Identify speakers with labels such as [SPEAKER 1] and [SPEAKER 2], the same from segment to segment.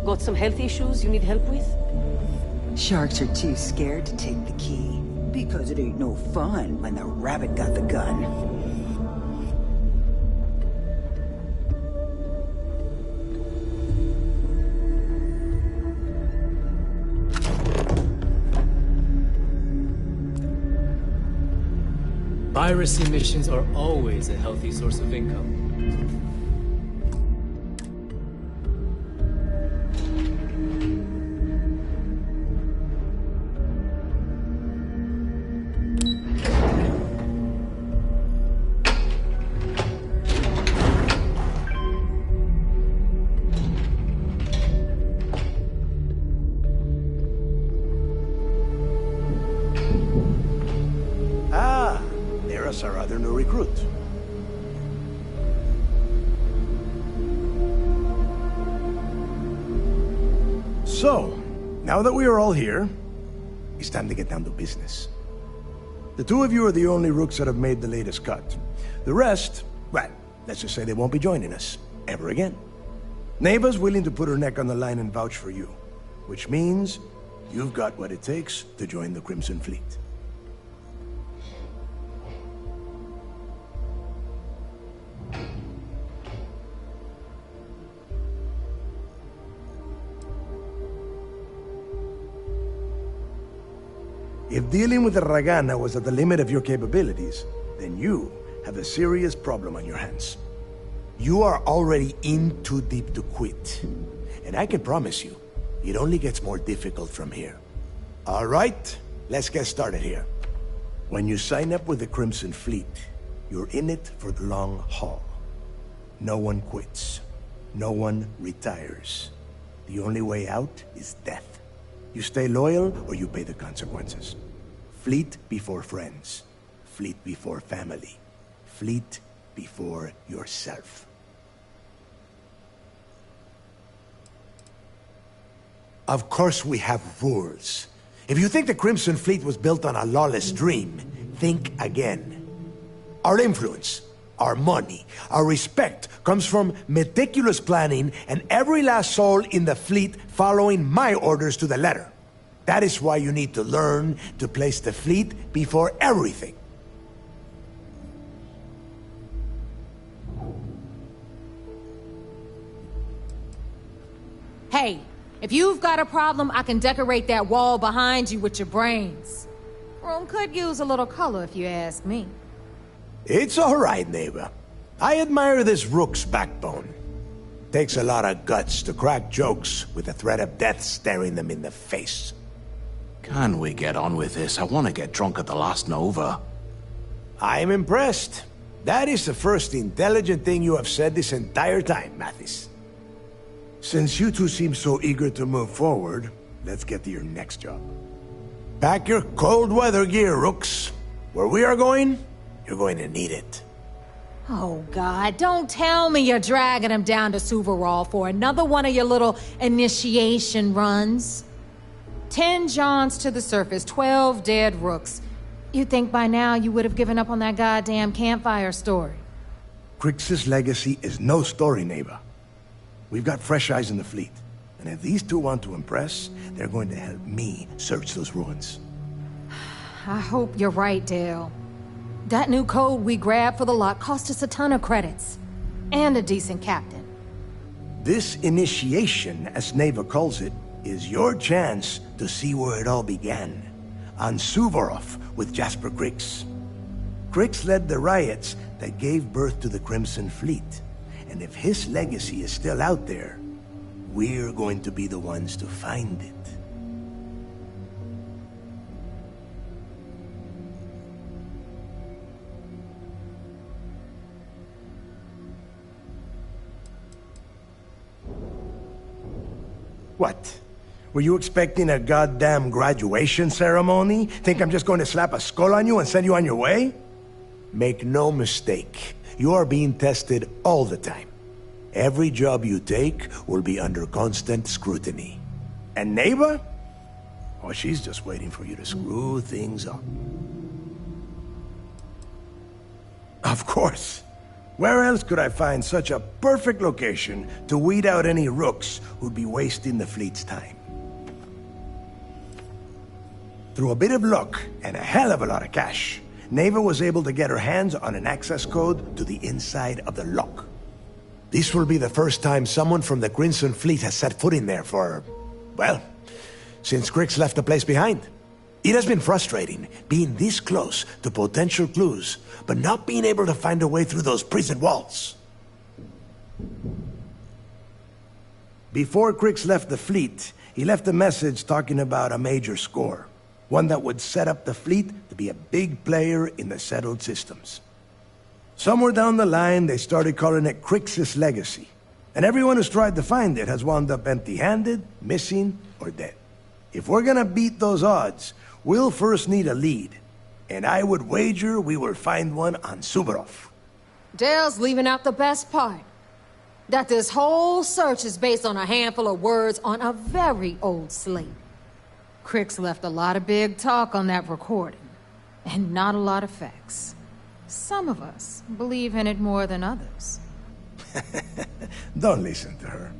[SPEAKER 1] Got some health issues you need help with?
[SPEAKER 2] Sharks are too scared to take the key, because it ain't no fun when the rabbit got the gun.
[SPEAKER 3] Piracy missions are always a healthy source of income.
[SPEAKER 4] Our other new recruit. So, now that we are all here, it's time to get down to business. The two of you are the only rooks that have made the latest cut. The rest, well, let's just say they won't be joining us ever again. Neva's willing to put her neck on the line and vouch for you, which means you've got what it takes to join the Crimson Fleet. If dealing with the Ragana was at the limit of your capabilities, then you have a serious problem on your hands. You are already in too deep to quit. And I can promise you, it only gets more difficult from here. All right, let's get started here. When you sign up with the Crimson Fleet, you're in it for the long haul. No one quits. No one retires. The only way out is death. You stay loyal, or you pay the consequences. Fleet before friends. Fleet before family. Fleet before yourself. Of course we have rules. If you think the Crimson Fleet was built on a lawless dream, think again. Our influence, our money, our respect comes from meticulous planning and every last soul in the fleet following my orders to the letter. That is why you need to learn to place the fleet before everything.
[SPEAKER 5] Hey, if you've got a problem, I can decorate that wall behind you with your brains. Room could use a little color if you ask me.
[SPEAKER 4] It's all right, neighbor. I admire this rook's backbone. Takes a lot of guts to crack jokes with the threat of death staring them in the face.
[SPEAKER 6] Can we get on with this? I want to get drunk at the last Nova.
[SPEAKER 4] I'm impressed. That is the first intelligent thing you have said this entire time, Mathis. Since you two seem so eager to move forward, let's get to your next job. Pack your cold weather gear, rooks. Where we are going, you're going to need it.
[SPEAKER 5] Oh, God, don't tell me you're dragging him down to Suvarall for another one of your little initiation runs. 10 Johns to the surface, 12 dead rooks. You'd think by now you would have given up on that goddamn campfire story.
[SPEAKER 4] Crix's legacy is no story, neighbor. We've got fresh eyes in the fleet. And if these two want to impress, they're going to help me search those ruins.
[SPEAKER 5] I hope you're right, Dale. That new code we grabbed for the lot cost us a ton of credits. And a decent captain.
[SPEAKER 4] This initiation, as Neva calls it, is your chance to see where it all began. On Suvorov with Jasper Crix. Crix led the riots that gave birth to the Crimson Fleet. And if his legacy is still out there, we're going to be the ones to find it. What? Were you expecting a goddamn graduation ceremony? Think I'm just going to slap a skull on you and send you on your way? Make no mistake, you are being tested all the time. Every job you take will be under constant scrutiny. And neighbor? Oh, she's just waiting for you to screw things up. Of course. Where else could I find such a perfect location to weed out any rooks who'd be wasting the fleet's time? Through a bit of luck and a hell of a lot of cash, Neva was able to get her hands on an access code to the inside of the lock. This will be the first time someone from the Crimson Fleet has set foot in there for, well, since Crix left the place behind. It has been frustrating, being this close to potential clues, but not being able to find a way through those prison walls. Before Crix left the fleet, he left a message talking about a major score. One that would set up the fleet to be a big player in the settled systems. Somewhere down the line, they started calling it Crix's Legacy. And everyone who's tried to find it has wound up empty-handed, missing, or dead. If we're gonna beat those odds, we'll first need a lead. And I would wager we will find one on Suvorov.
[SPEAKER 5] Dale's leaving out the best part. That this whole search is based on a handful of words on a very old slate. Crix left a lot of big talk on that recording, and not a lot of facts. Some of us believe in it more than others.
[SPEAKER 4] Don't listen to her.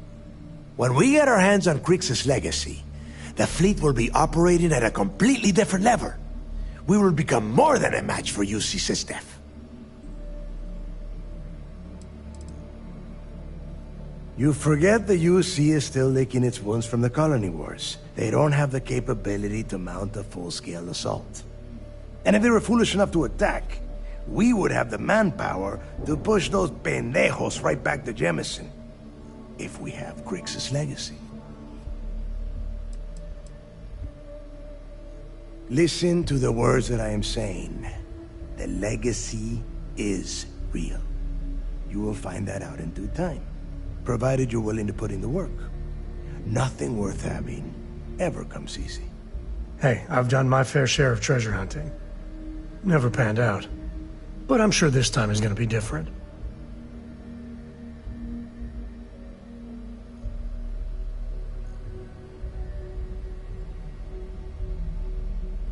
[SPEAKER 4] When we get our hands on Crix's Legacy, the fleet will be operating at a completely different level. We will become more than a match for UC Systef. You forget the UC is still licking its wounds from the colony wars. They don't have the capability to mount a full-scale assault. And if they were foolish enough to attack, we would have the manpower to push those pendejos right back to Jemison. If we have Crix's Legacy. Listen to the words that I am saying. The legacy is real. You will find that out in due time, provided you're willing to put in the work. Nothing worth having ever comes easy.
[SPEAKER 7] Hey, I've done my fair share of treasure hunting. Never panned out. But I'm sure this time is gonna be different.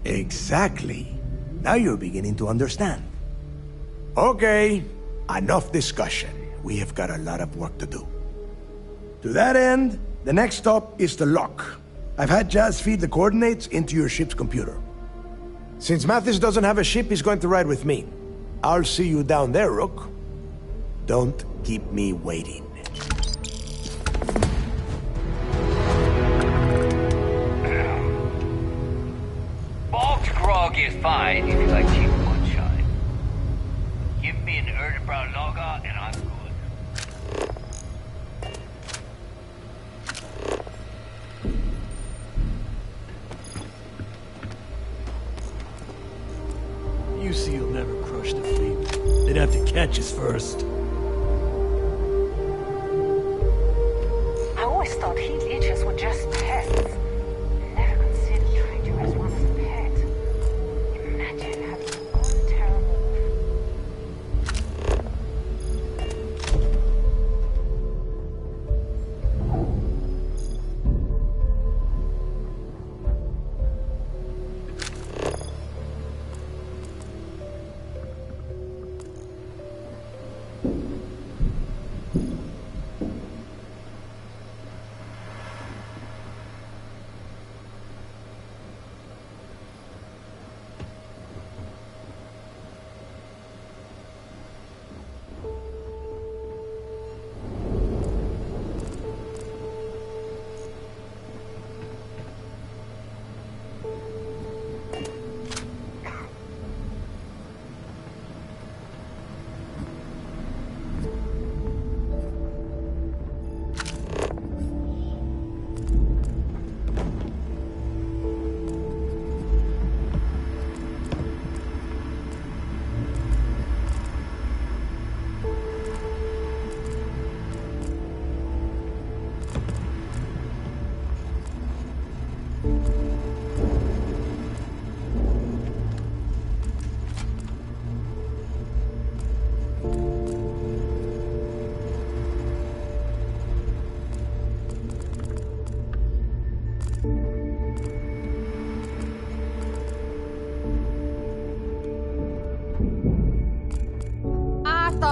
[SPEAKER 4] Exactly. Now you're beginning to understand. Okay, enough discussion. We have got a lot of work to do. To that end, the next stop is the lock. I've had Jazz feed the coordinates into your ship's computer. Since Mathis doesn't have a ship, he's going to ride with me. I'll see you down there, Rook. Don't keep me waiting.
[SPEAKER 8] Bulk grog is fine if you like cheap moonshine. Give me an early brown lager and I'm good.
[SPEAKER 7] UC will never crush the fleet. They'd have to catch us first.
[SPEAKER 9] I always thought heat leeches were just pests. Never considered trying to raise one as a pet. Imagine having your own terrible...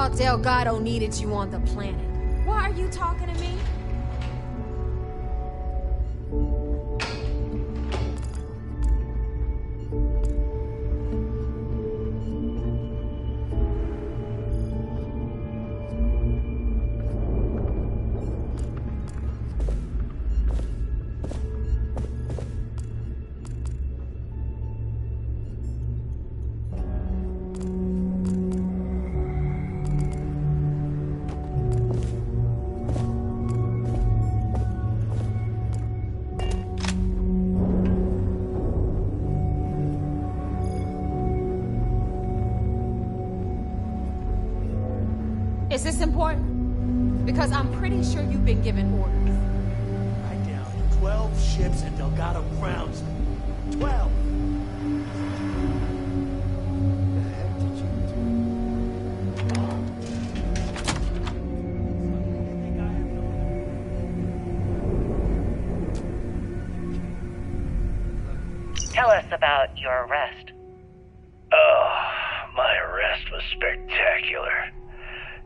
[SPEAKER 5] thought Delgado needed you on the planet. Why are you talking to me? Is this important? Because I'm pretty sure you've been given orders.
[SPEAKER 4] I downed 12 ships and Delgado grounds me. 12! The heck did you do?
[SPEAKER 10] Tell us about your arrest.
[SPEAKER 11] Oh, my arrest was spectacular.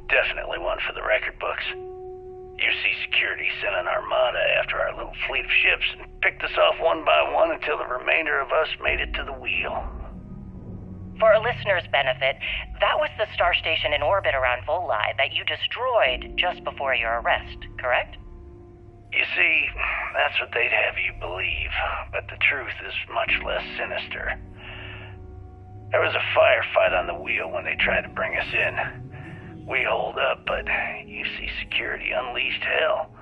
[SPEAKER 11] Definitely one for the record books. UC Security sent an armada after our little fleet of ships and picked us off one by one until the remainder of us made it to the wheel.
[SPEAKER 10] For a listener's benefit, that was the star station in orbit around Voli that you destroyed just before your arrest, correct?
[SPEAKER 11] You see, that's what they'd have you believe, but the truth is much less sinister. There was a firefight on the wheel when they tried to bring us in. We holed up, but UC Security unleashed hell.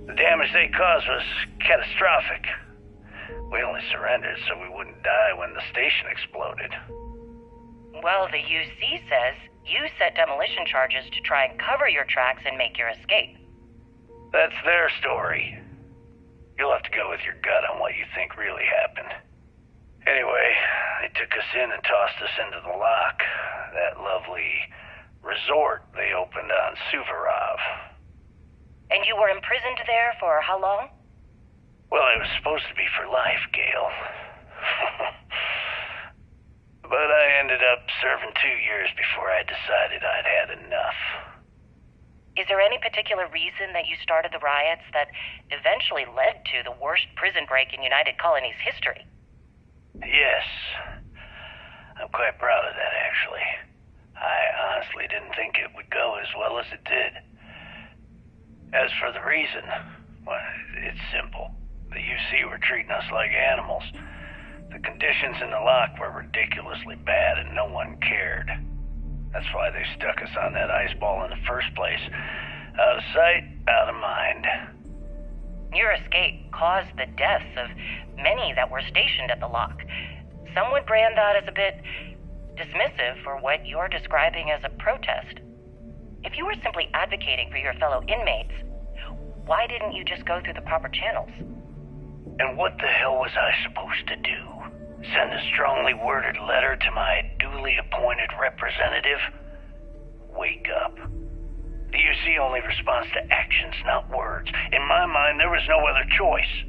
[SPEAKER 11] The damage they caused was catastrophic. We only surrendered so we wouldn't die when the station exploded.
[SPEAKER 10] Well, the UC says you set demolition charges to try and cover your tracks and make your escape.
[SPEAKER 11] That's their story. You'll have to go with your gut on what you think really happened. Anyway, they took us in and tossed us into the lock. That lovely resort they opened on Suvorov.
[SPEAKER 10] And you were imprisoned there for how long?
[SPEAKER 11] Well, it was supposed to be for life, Gail. But I ended up serving 2 years before I decided I'd had enough.
[SPEAKER 10] Is there any particular reason that you started the riots that eventually led to the worst prison break in United Colony's history?
[SPEAKER 11] Yes. I'm quite proud of that, actually. I honestly didn't think it would go as well as it did. As for the reason, well, it's simple. The UC were treating us like animals. The conditions in the lock were ridiculously bad and no one cared. That's why they stuck us on that ice ball in the first place. Out of sight, out of mind.
[SPEAKER 10] Your escape caused the deaths of many that were stationed at the lock. Some would brand that as a bit dismissive for what you're describing as a protest. If you were simply advocating for your fellow inmates, why didn't you just go through the proper channels?
[SPEAKER 11] And what the hell was I supposed to do? Send a strongly worded letter to my duly appointed representative? Wake up. The UC only responds to actions, not words. In my mind, there was no other choice.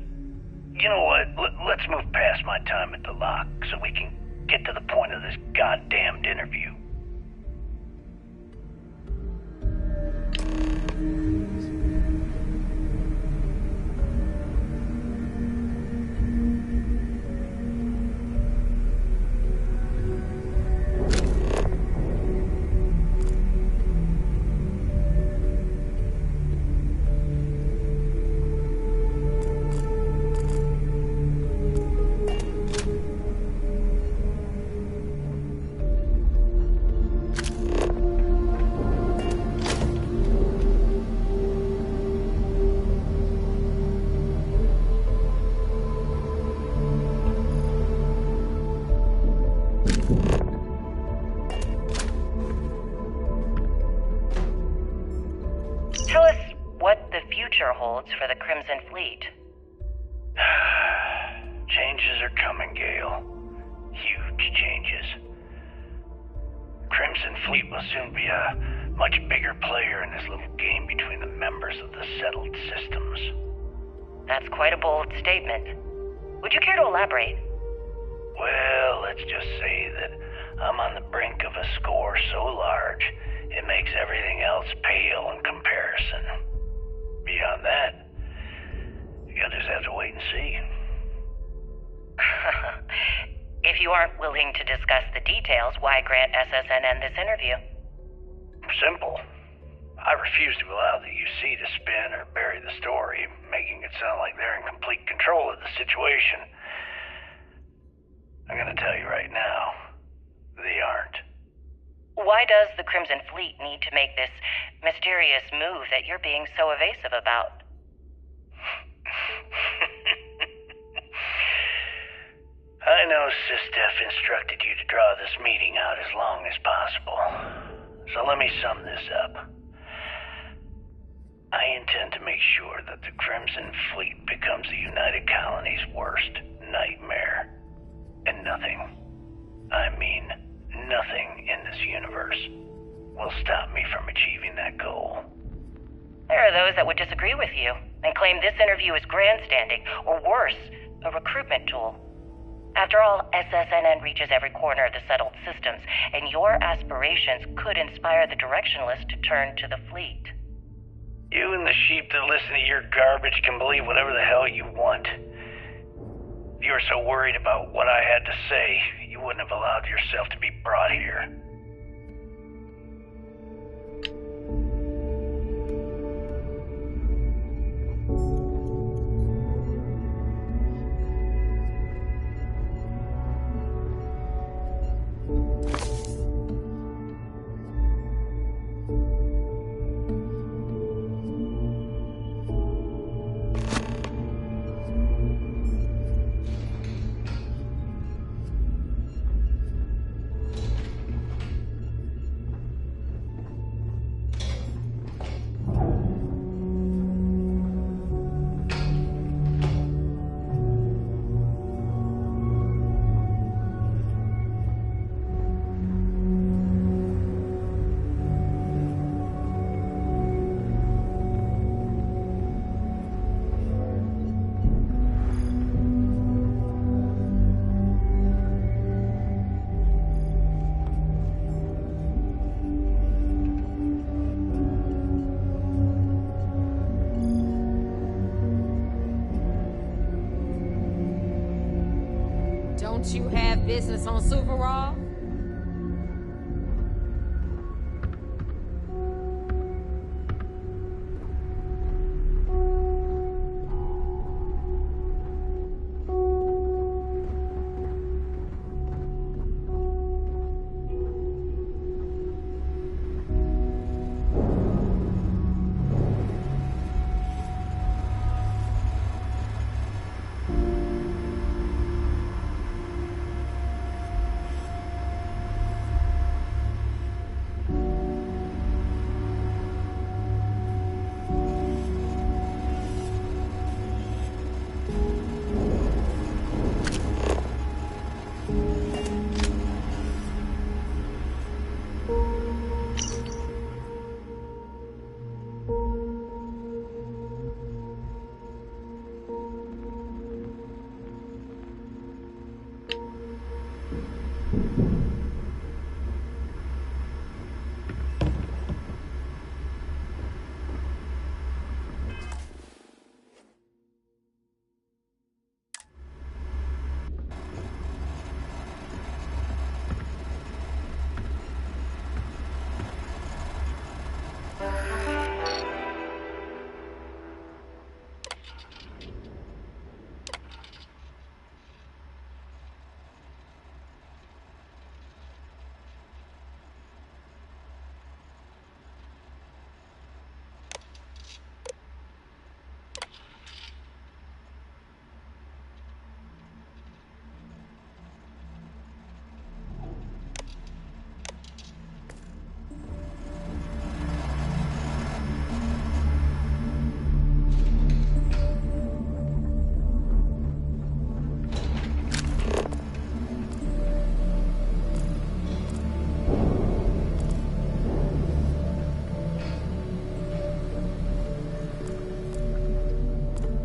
[SPEAKER 11] You know what? Let's move past my time at the lock so we can get to the point of this goddamned interview.
[SPEAKER 10] holds for the Crimson Fleet.
[SPEAKER 11] Changes are coming, Gale. Huge changes. Crimson Fleet will soon be a much bigger player in this little game between the members of the settled systems.
[SPEAKER 10] That's quite a bold statement. Would you care to elaborate?
[SPEAKER 11] Well, let's just say that I'm on the brink of a score so large, It makes everything else pale in comparison. Beyond that, you'll just have to wait and see.
[SPEAKER 10] If you aren't willing to discuss the details, why grant SSNN this interview?
[SPEAKER 11] Simple. I refuse to allow the UC to spin or bury the story, making it sound like they're in complete control of the situation. I'm gonna tell you right now, they aren't.
[SPEAKER 10] Why does the Crimson Fleet need to make this mysterious move that you're being so evasive about?
[SPEAKER 11] I know SysDef instructed you to draw this meeting out as long as possible. So let me sum this up. I intend to make sure that the Crimson Fleet becomes the United Colony's worst nightmare. And nothing, I mean nothing in this universe, will stop me from achieving that goal.
[SPEAKER 10] There are those that would disagree with you and claim this interview is grandstanding, or worse, a recruitment tool. After all, SSNN reaches every corner of the settled systems, and your aspirations could inspire the Directionalist to turn to the fleet.
[SPEAKER 11] You and the sheep that listen to your garbage can believe whatever the hell you want. If you were so worried about what I had to say, you wouldn't have allowed yourself to be brought here.
[SPEAKER 5] Don't you have business on Suvarall?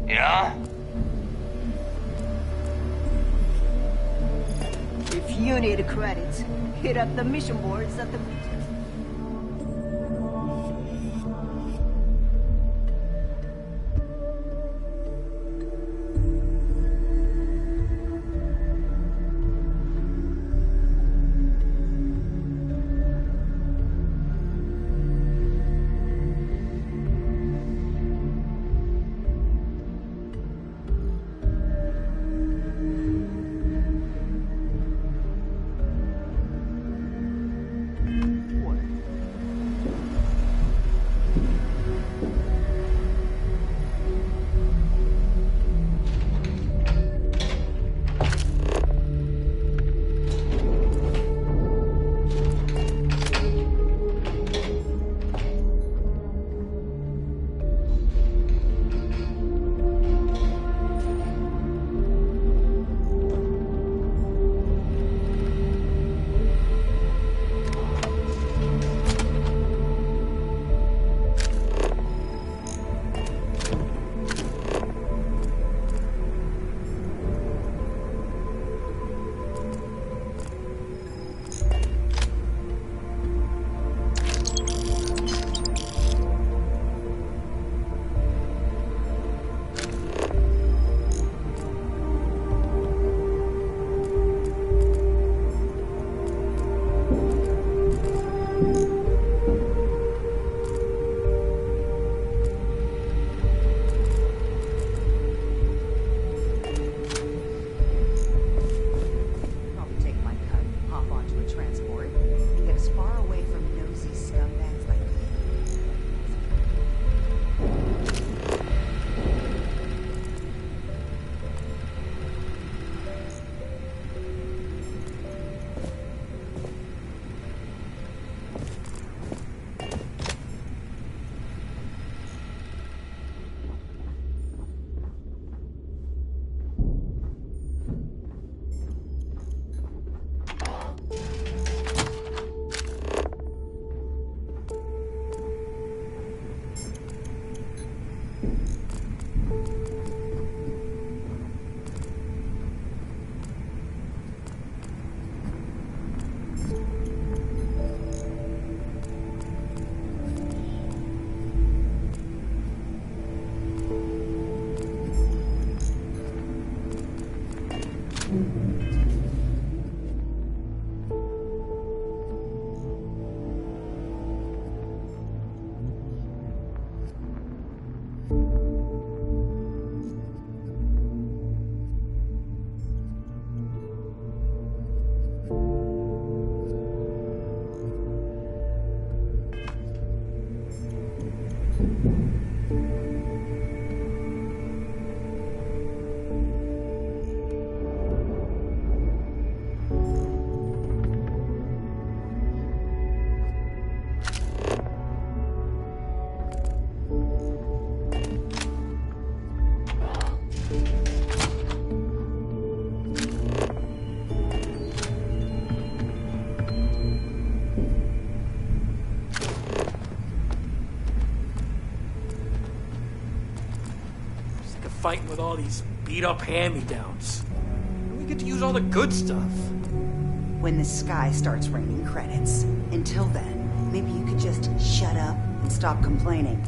[SPEAKER 11] Yeah?
[SPEAKER 2] If you need credits, hit up the mission boards at the...
[SPEAKER 3] Fighting with all these beat-up hand-me-downs. We get to use all the good stuff.
[SPEAKER 2] When the sky starts raining credits. Until then, maybe you could just shut up and stop complaining.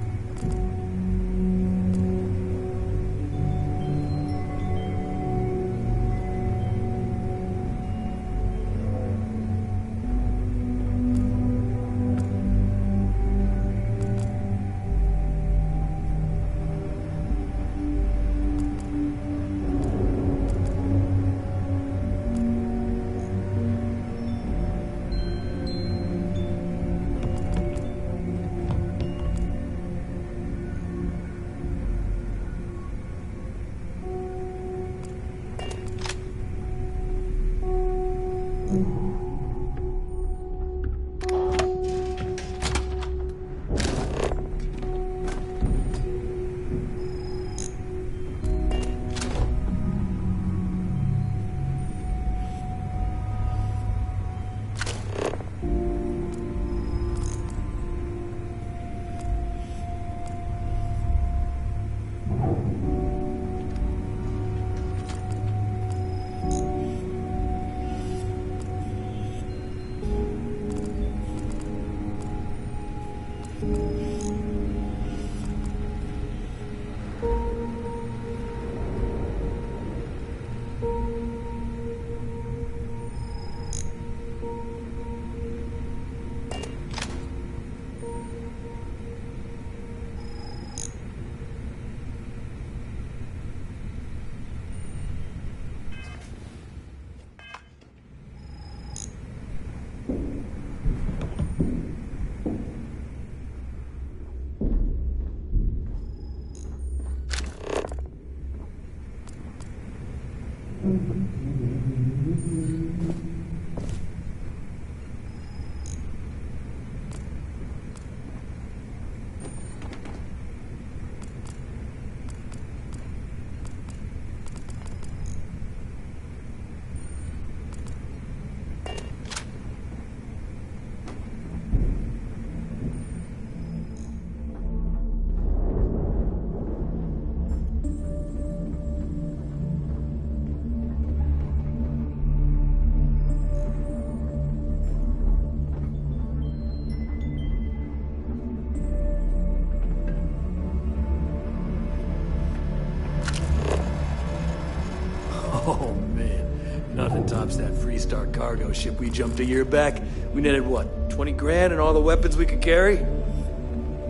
[SPEAKER 3] Oh, man. Nothing tops that Freestar cargo ship we jumped a year back. We netted, what, 20 grand and all the weapons we could carry?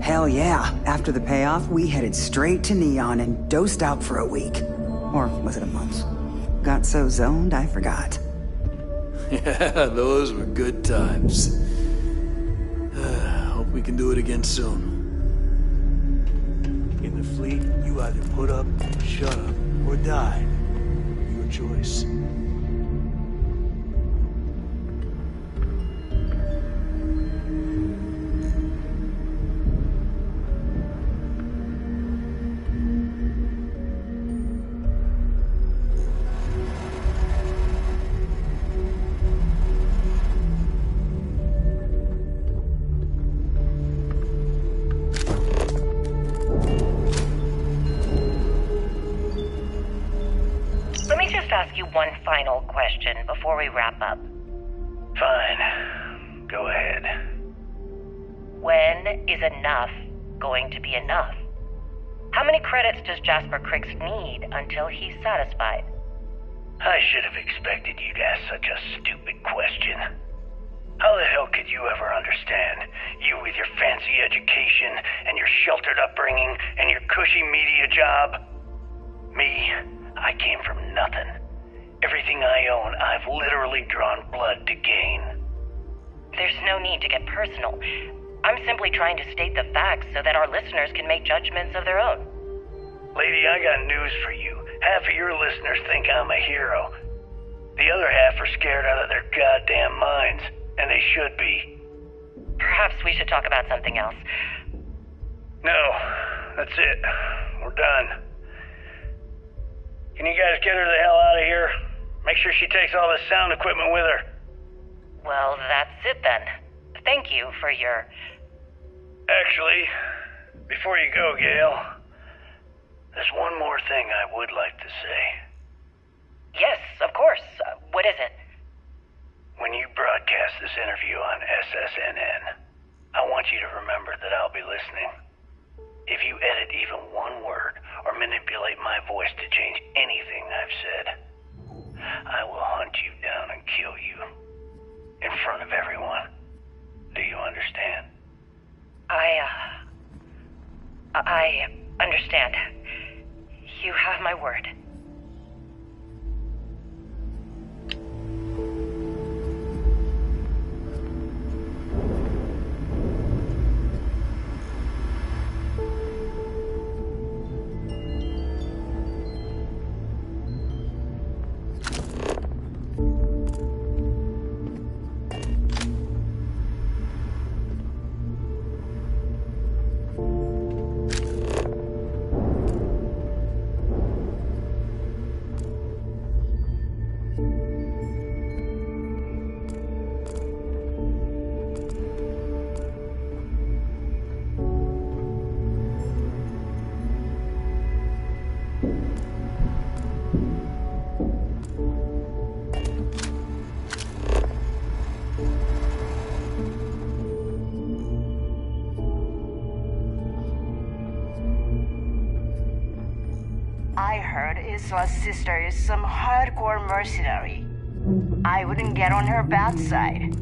[SPEAKER 2] Hell yeah. After the payoff, we headed straight to Neon and dosed out for a week. Or was it a month? Got so zoned, I forgot.
[SPEAKER 3] Yeah, those were good times. Hope we can do it again soon.
[SPEAKER 4] In the fleet, you either put up, shut up, or die. Your choice.
[SPEAKER 10] Ask you one final question before we wrap up.
[SPEAKER 11] Fine. Go ahead.
[SPEAKER 10] When is enough going to be enough? How many credits does Jasper Criggs need until he's satisfied?
[SPEAKER 11] I should have expected you'd ask such a stupid question. How the hell could you ever understand? You with your fancy education and your sheltered upbringing and your cushy media job? Me, I came from nothing. Everything I own, I've literally drawn blood to gain.
[SPEAKER 10] There's no need to get personal. I'm simply trying to state the facts so that our listeners can make judgments of their own.
[SPEAKER 11] Lady, I got news for you. Half of your listeners think I'm a hero. The other half are scared out of their goddamn minds, and they should be.
[SPEAKER 10] Perhaps we should talk about something else.
[SPEAKER 11] No, that's it. We're done. Can you guys get her the hell out of here? Make sure she takes all this sound equipment with her.
[SPEAKER 10] Well, that's it then. Thank you for your...
[SPEAKER 11] Actually, before you go, Gail, there's one more thing I would like to say.
[SPEAKER 10] Yes, of course. What is it?
[SPEAKER 11] When you broadcast this interview on SSNN, I want you to remember that I'll be listening. If you edit even one word or manipulate my voice to change anything I've said, I will hunt you down and kill you in front of everyone. Do you understand?
[SPEAKER 10] I understand. You have my word.
[SPEAKER 9] I heard Isla's sister is some hardcore mercenary. I wouldn't get on her bad side.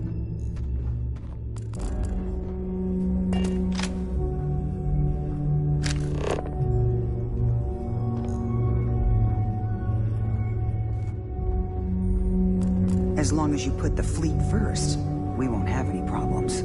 [SPEAKER 2] As long as you put the fleet first, we won't have any problems.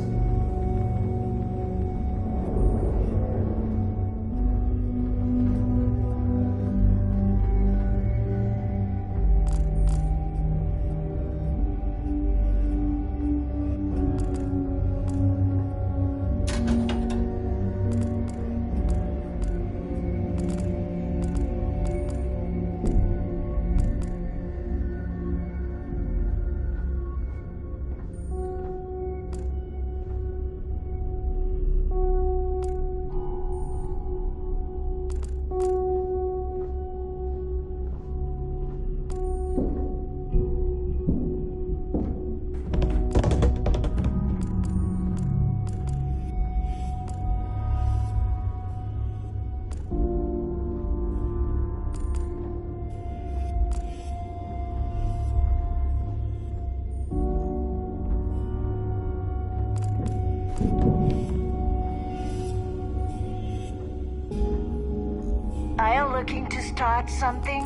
[SPEAKER 9] Are you looking to start something?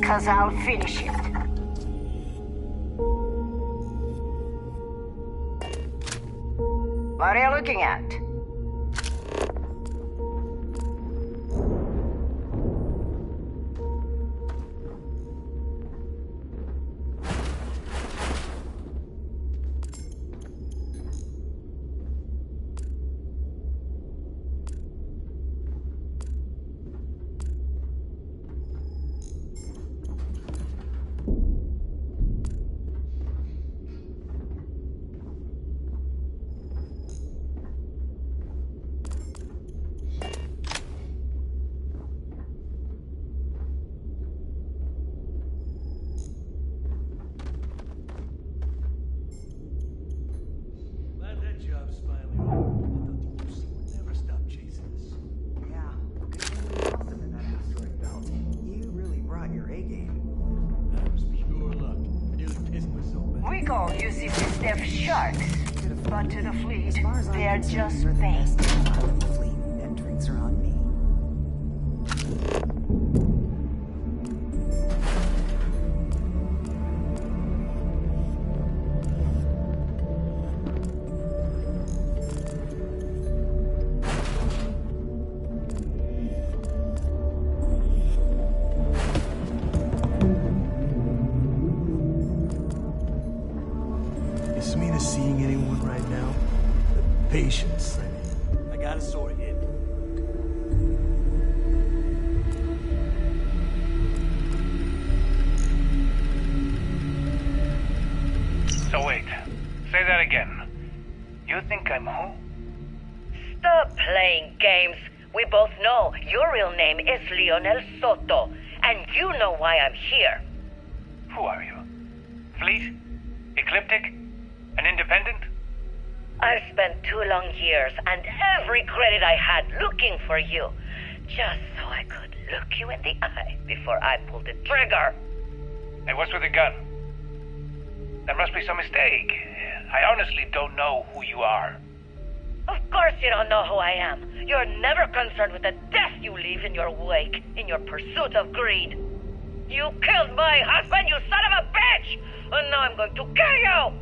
[SPEAKER 9] 'Cause I'll finish it. What are you looking at? We call UCC sharks. But to the fleet, they're just bait.
[SPEAKER 2] Fleet and drinks are on me.
[SPEAKER 4] Is Mina seeing anyone right now? The patients, I mean.
[SPEAKER 3] I got a sword hit.
[SPEAKER 11] So wait, say that again. You think I'm who?
[SPEAKER 10] Stop playing games. We both know your real name is Leonel Soto, and you know why I'm here.
[SPEAKER 11] Who are you? Fleet? Ecliptic? An independent?
[SPEAKER 10] I've spent 2 long years and every credit I had looking for you, just so I could look you in the eye before I pulled the trigger.
[SPEAKER 11] Hey, what's with the gun? There must be some mistake. I honestly don't know who you are.
[SPEAKER 10] Of course you don't know who I am. You're never concerned with the death you leave in your wake, in your pursuit of greed. You killed my husband, you son of a bitch! And now I'm going to kill you!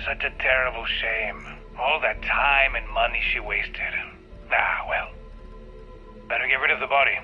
[SPEAKER 11] Such a terrible shame. All that time and money she wasted. Ah, well. Better get rid of the body.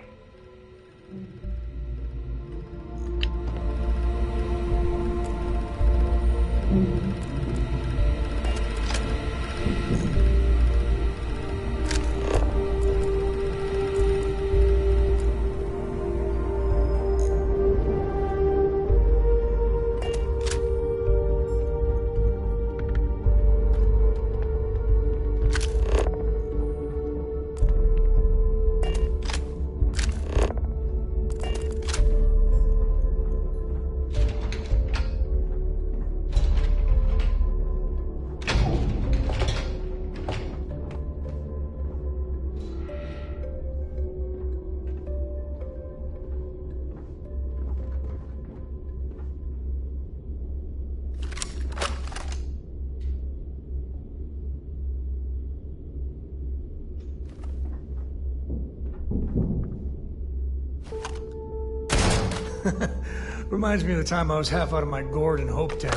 [SPEAKER 7] Reminds me of the time I was half out of my gourd in Hopetown.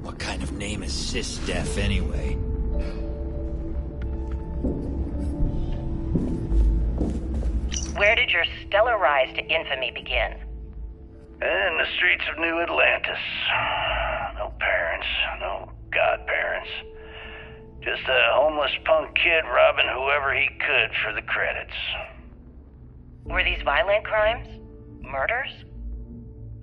[SPEAKER 12] What kind of name is Sysdef anyway?
[SPEAKER 10] Where did your stellar rise to infamy begin?
[SPEAKER 11] In the streets of New Atlantis. No parents, no godparents. Just a homeless punk kid robbing whoever he could for the credits.
[SPEAKER 10] Were these violent crimes? Murders?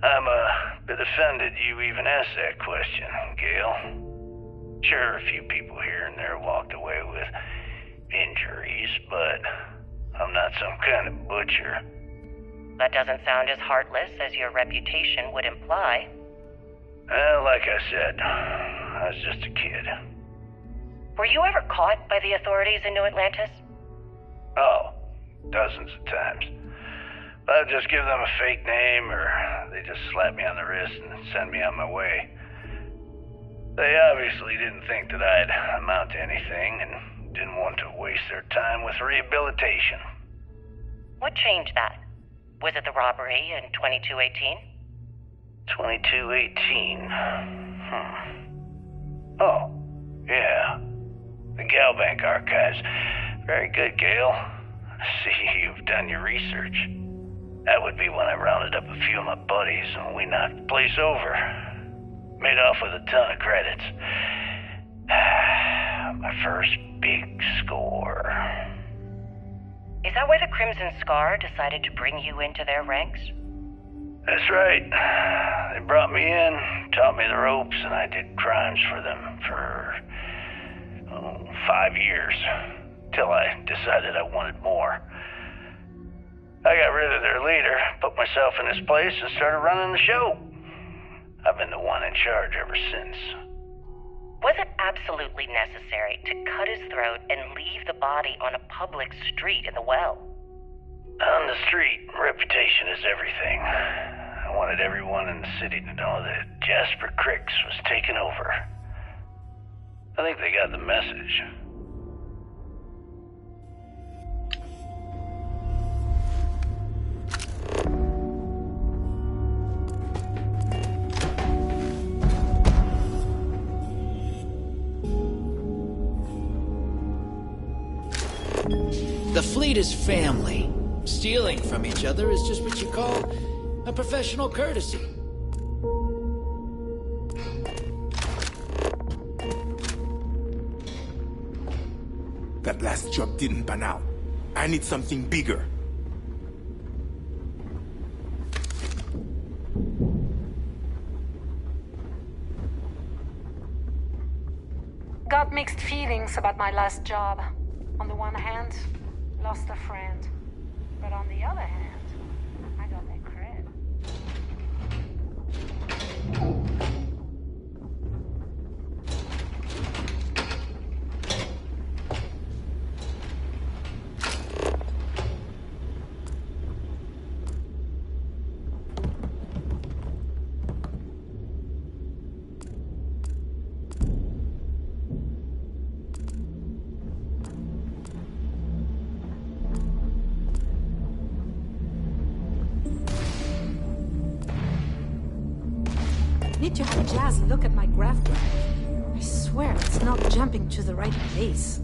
[SPEAKER 11] I'm a bit offended you even asked that question, Gail. Sure, a few people here and there walked away with injuries, but I'm not some kind of butcher.
[SPEAKER 10] That doesn't sound as heartless as your reputation would imply.
[SPEAKER 11] Well, like I said, I was just a kid.
[SPEAKER 10] Were you ever caught by the authorities in New Atlantis?
[SPEAKER 11] Oh, dozens of times. I'd just give them a fake name, or they just slap me on the wrist and send me on my way. They obviously didn't think that I'd amount to anything, and didn't want to waste their time with rehabilitation.
[SPEAKER 10] What changed that? Was it the robbery in 2218?
[SPEAKER 11] 2218? Oh, yeah. The Galbank archives. Very good, Gail. See, you've done your research. That would be when I rounded up a few of my buddies and we knocked the place over. Made off with a ton of credits. My first big score.
[SPEAKER 10] Is that why the Crimson Scar decided to bring you into their ranks?
[SPEAKER 11] That's right. They brought me in, taught me the ropes, and I did crimes for them for 5 years, till I decided I wanted more. I got rid of their leader, put myself in his place, and started running the show. I've been the one in charge ever since.
[SPEAKER 10] Was it absolutely necessary to cut his throat and leave the body on a public street in the well?
[SPEAKER 11] On the street, reputation is everything. I wanted everyone in the city to know that Jasper Cricks was taking over. I think they got the message.
[SPEAKER 12] The fleet is family. Stealing from each other is just what you call a professional courtesy.
[SPEAKER 13] That last job didn't pan out. I need something bigger.
[SPEAKER 9] Got mixed feelings about my last job. On the one hand, lost a friend. But on the other hand, I got that cred.
[SPEAKER 14] Need to have Jazz look at my graph drive. I swear it's not jumping to the right place.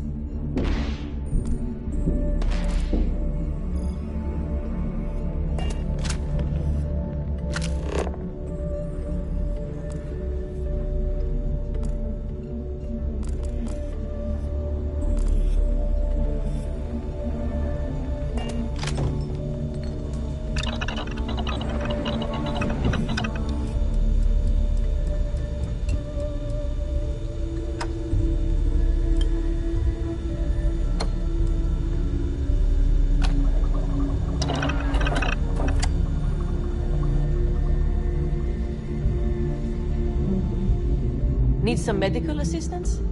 [SPEAKER 1] Need some medical assistance?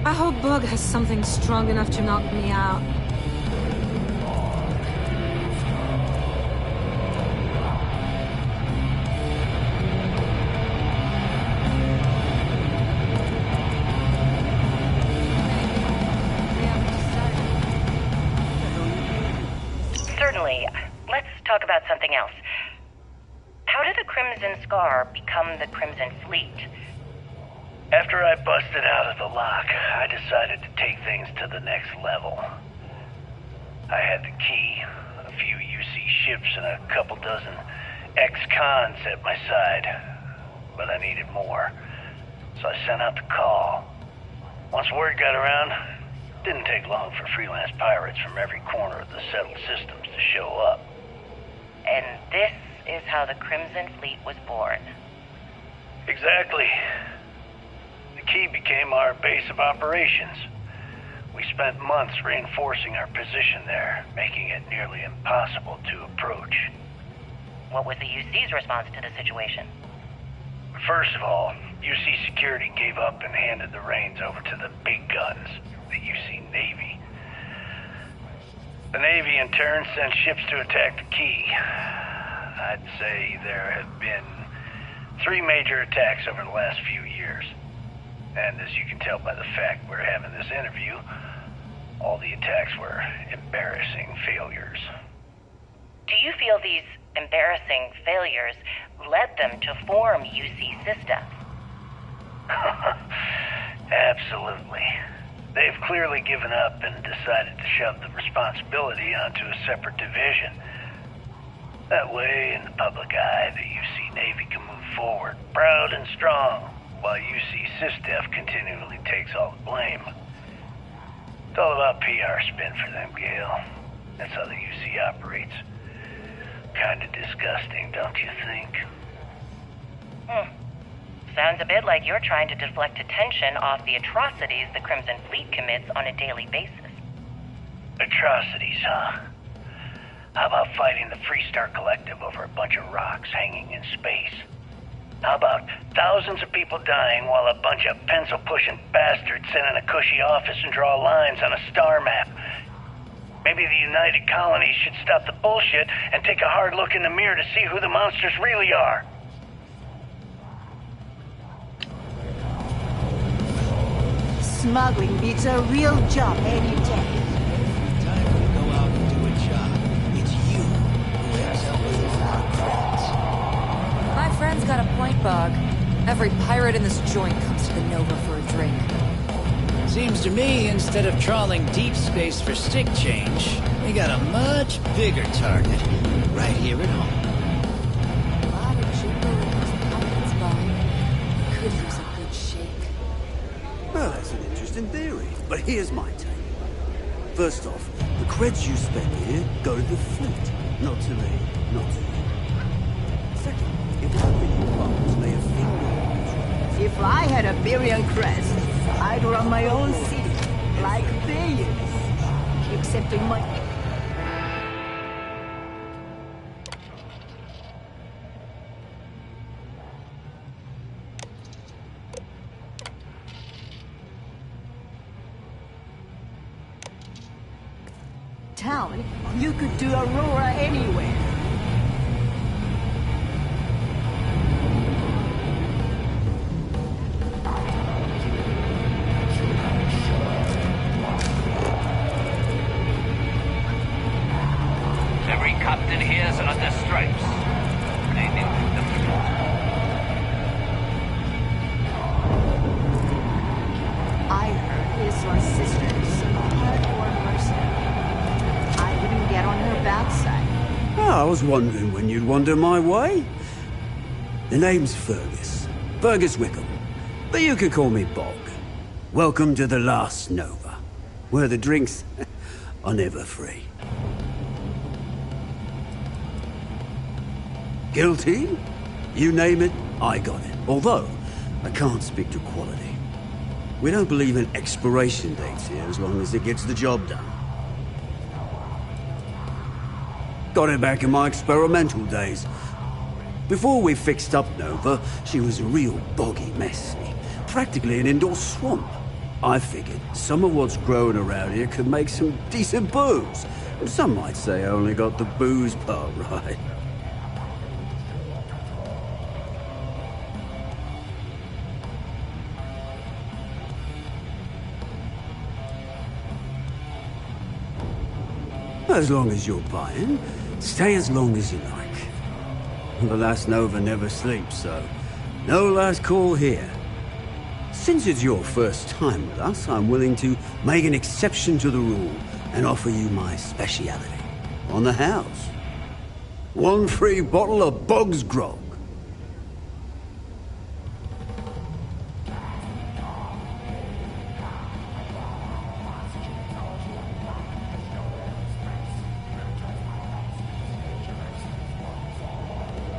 [SPEAKER 14] I hope Bug has something strong enough to knock me out.
[SPEAKER 10] Certainly. Let's talk about something else. How did the Crimson Scar become the Crimson Fleet?
[SPEAKER 11] After I busted out of the lock, I decided to take things to the next level. I had the key, a few UC ships, and a couple dozen ex-cons at my side. But I needed more, so I sent out the call. Once word got around, it didn't take long for freelance pirates from every corner of the settled systems to show up.
[SPEAKER 10] And this is how the Crimson Fleet was born.
[SPEAKER 11] Exactly. The key became our base of operations. We spent months reinforcing our position there, making it nearly impossible to approach.
[SPEAKER 10] What was the UC's response to the situation?
[SPEAKER 11] First of all, UC Security gave up and handed the reins over to the big guns, the the UC Navy. The Navy, in turn, sent ships to attack the Key. I'd say there have been 3 major attacks over the last few years. And as you can tell by the fact we're having this interview, all the attacks were embarrassing failures.
[SPEAKER 10] Do you feel these embarrassing failures led them to form UC Systems?
[SPEAKER 11] Absolutely. They've clearly given up and decided to shove the responsibility onto a separate division. That way, in the public eye, the UC Navy can move forward, proud and strong, while UC SysDef continually takes all the blame. It's all about PR spin for them, Gale. That's how the UC operates. Kinda disgusting, don't you think?
[SPEAKER 10] Sounds a bit like you're trying to deflect attention off the atrocities the Crimson Fleet commits on a daily basis.
[SPEAKER 11] Atrocities, huh? How about fighting the Freestar Collective over a bunch of rocks hanging in space? How about thousands of people dying while a bunch of pencil-pushing bastards sit in a cushy office and draw lines on a star map? Maybe the United Colonies should stop the bullshit and take a hard look in the mirror to see who the monsters really are.
[SPEAKER 15] Smuggling beats a real job any day.
[SPEAKER 12] Time to go out and do a job. It's you who ends up with all our credits.
[SPEAKER 16] My friend's got a point, Bog. Every pirate in this joint comes to the Nova for a drink.
[SPEAKER 12] Seems to me, instead of trawling deep space for stick change, we got a much bigger target right here at home.
[SPEAKER 16] A lot of jingle in those pirates, Bog. Could use a good shake.
[SPEAKER 17] Well, that's an interesting theory, but here's my take. First off, the creds you spend here go to the fleet, not to me, not to you. Second, if I were you, I'd lay a finger on you.
[SPEAKER 15] If I had a billion crest, I'd run my own city, like billions. Excepting my... Town, you could do Aurora anywhere.
[SPEAKER 8] Every captain here's under stripes. They knew the
[SPEAKER 15] I heard his one sister's a hardcore mercenary. I wouldn't get on her bad side.
[SPEAKER 17] Oh, I was wondering when you'd wander my way. The name's Fergus. Fergus Wickham. But you can call me Bog. Welcome to the last Nova, where the drinks are never free. Guilty? You name it, I got it. Although, I can't speak to quality. We don't believe in expiration dates here as long as it gets the job done. Got it back in my experimental days. Before we fixed up Nova, she was a real boggy mess. Practically an indoor swamp. I figured some of what's growing around here could make some decent booze. Some might say I only got the booze part right. As long as you're buying, stay as long as you like. The last Nova never sleeps, so no last call here. Since it's your first time with us, I'm willing to make an exception to the rule and offer you my speciality. On the house. 1 free bottle of Bog's Grog.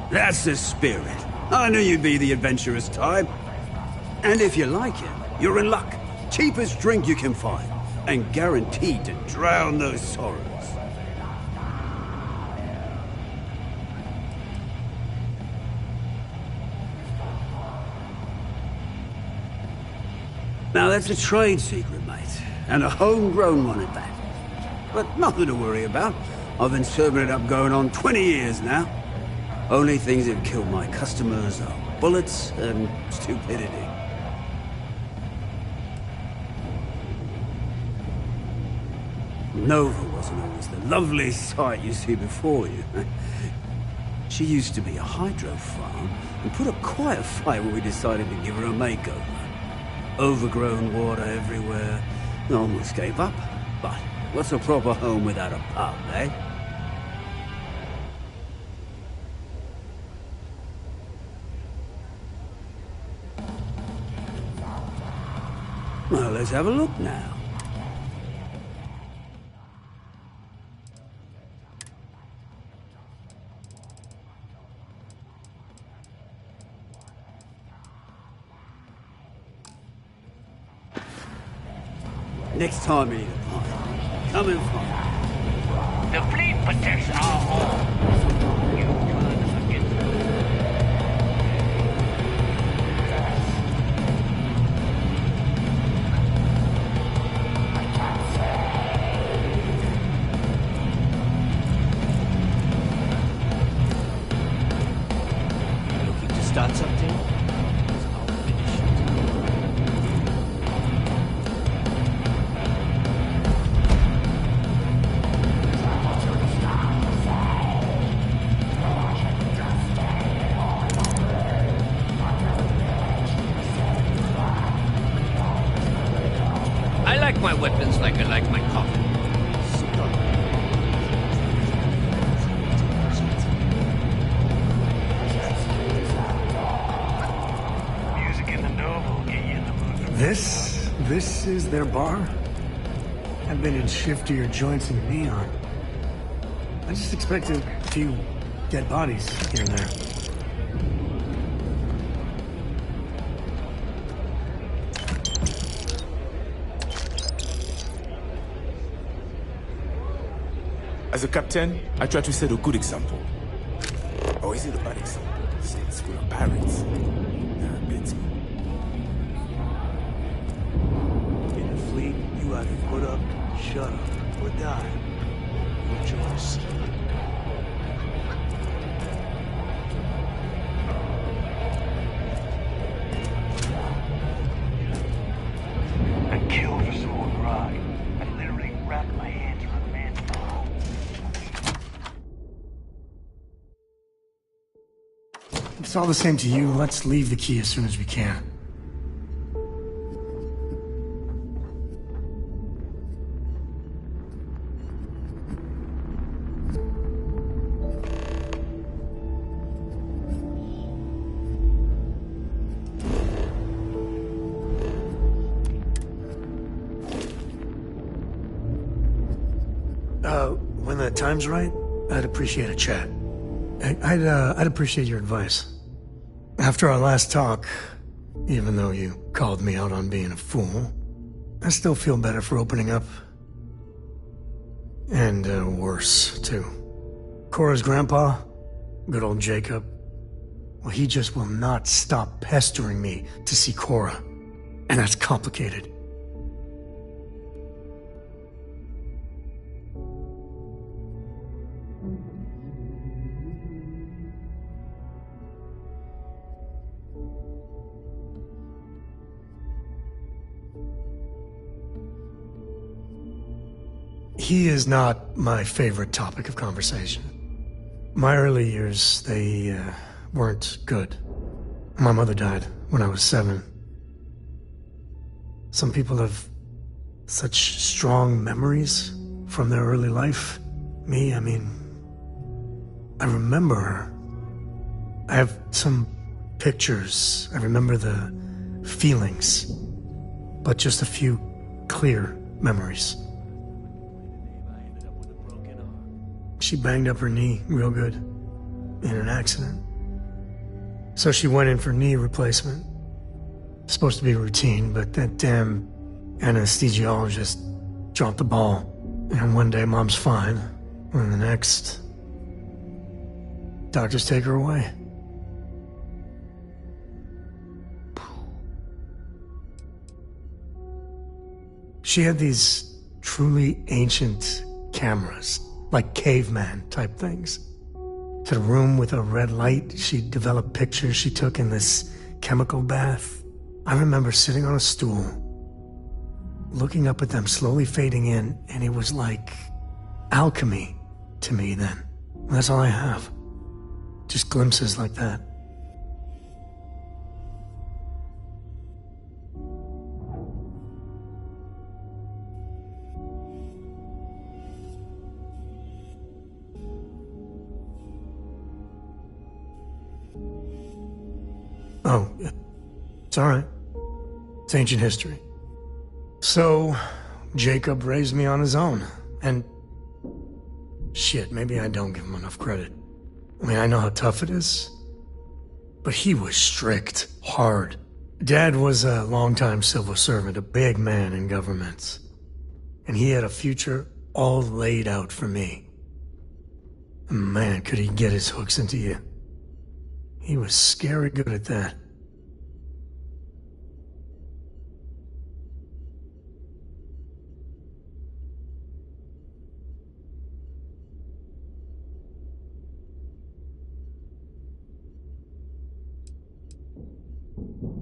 [SPEAKER 17] That's the spirit. I knew you'd be the adventurous type. And if you like it, you're in luck. Cheapest drink you can find. And guaranteed to drown those sorrows. Now that's a trade secret, mate. and a homegrown one at that. But nothing to worry about. I've been serving it up going on 20 years now. Only things that kill my customers are bullets and stupidity. Nova wasn't always the lovely sight you see before you. She used to be a hydro farm and put up quite a fight when we decided to give her a makeover. Overgrown water everywhere. I almost gave up. But what's a proper home without a pub, eh? Well, let's have a look now. Next time you need a pint, come and find me.
[SPEAKER 8] The fleet protects our home. You trying to forget
[SPEAKER 12] Looking to start something? I'll finish it. I like my weapons like I like my coffee.
[SPEAKER 11] Music in the Nova will get you in the mood for
[SPEAKER 7] This is their bar? I've been in shiftier joints in Neon. I just expected a few dead bodies here and there.
[SPEAKER 13] As a captain, I try to set a good example. Or is it a bad example? Since we are pirates. Nah, beats me.
[SPEAKER 7] In the fleet, you either put up, shut up, or die. Your choice.
[SPEAKER 11] I killed for some more grog. I literally wrapped my hands around a man's throat.
[SPEAKER 7] It's all the same to you. Let's leave the key as soon as we can. When the time's right, I'd appreciate a chat. I'd appreciate your advice. After our last talk, even though you called me out on being a fool, I still feel better for opening up. And worse, too. Cora's grandpa, good old Jacob, well, he just will not stop pestering me to see Cora. And that's complicated. He is not my favorite topic of conversation. My early years, they weren't good. My mother died when I was 7. Some people have such strong memories from their early life. Me, I mean, I remember her. I have some pictures. I remember the feelings, but just a few clear memories. She banged up her knee real good in an accident. So she went in for knee replacement. Supposed to be routine, but that damn anesthesiologist dropped the ball. And one day Mom's fine, and the next, doctors take her away. She had these truly ancient cameras, like caveman type things. To the room with a red light, she developed pictures she took in this chemical bath. I remember sitting on a stool, looking up at them slowly fading in, and it was like alchemy to me then. That's all I have. Just glimpses like that. Oh, it's all right. It's ancient history. So, Jacob raised me on his own, and shit, maybe I don't give him enough credit. I mean, I know how tough it is, but he was strict, hard. Dad was a longtime civil servant, a big man in government, and he had a future all laid out for me. Man, could he get his hooks into you. He was scary good at that.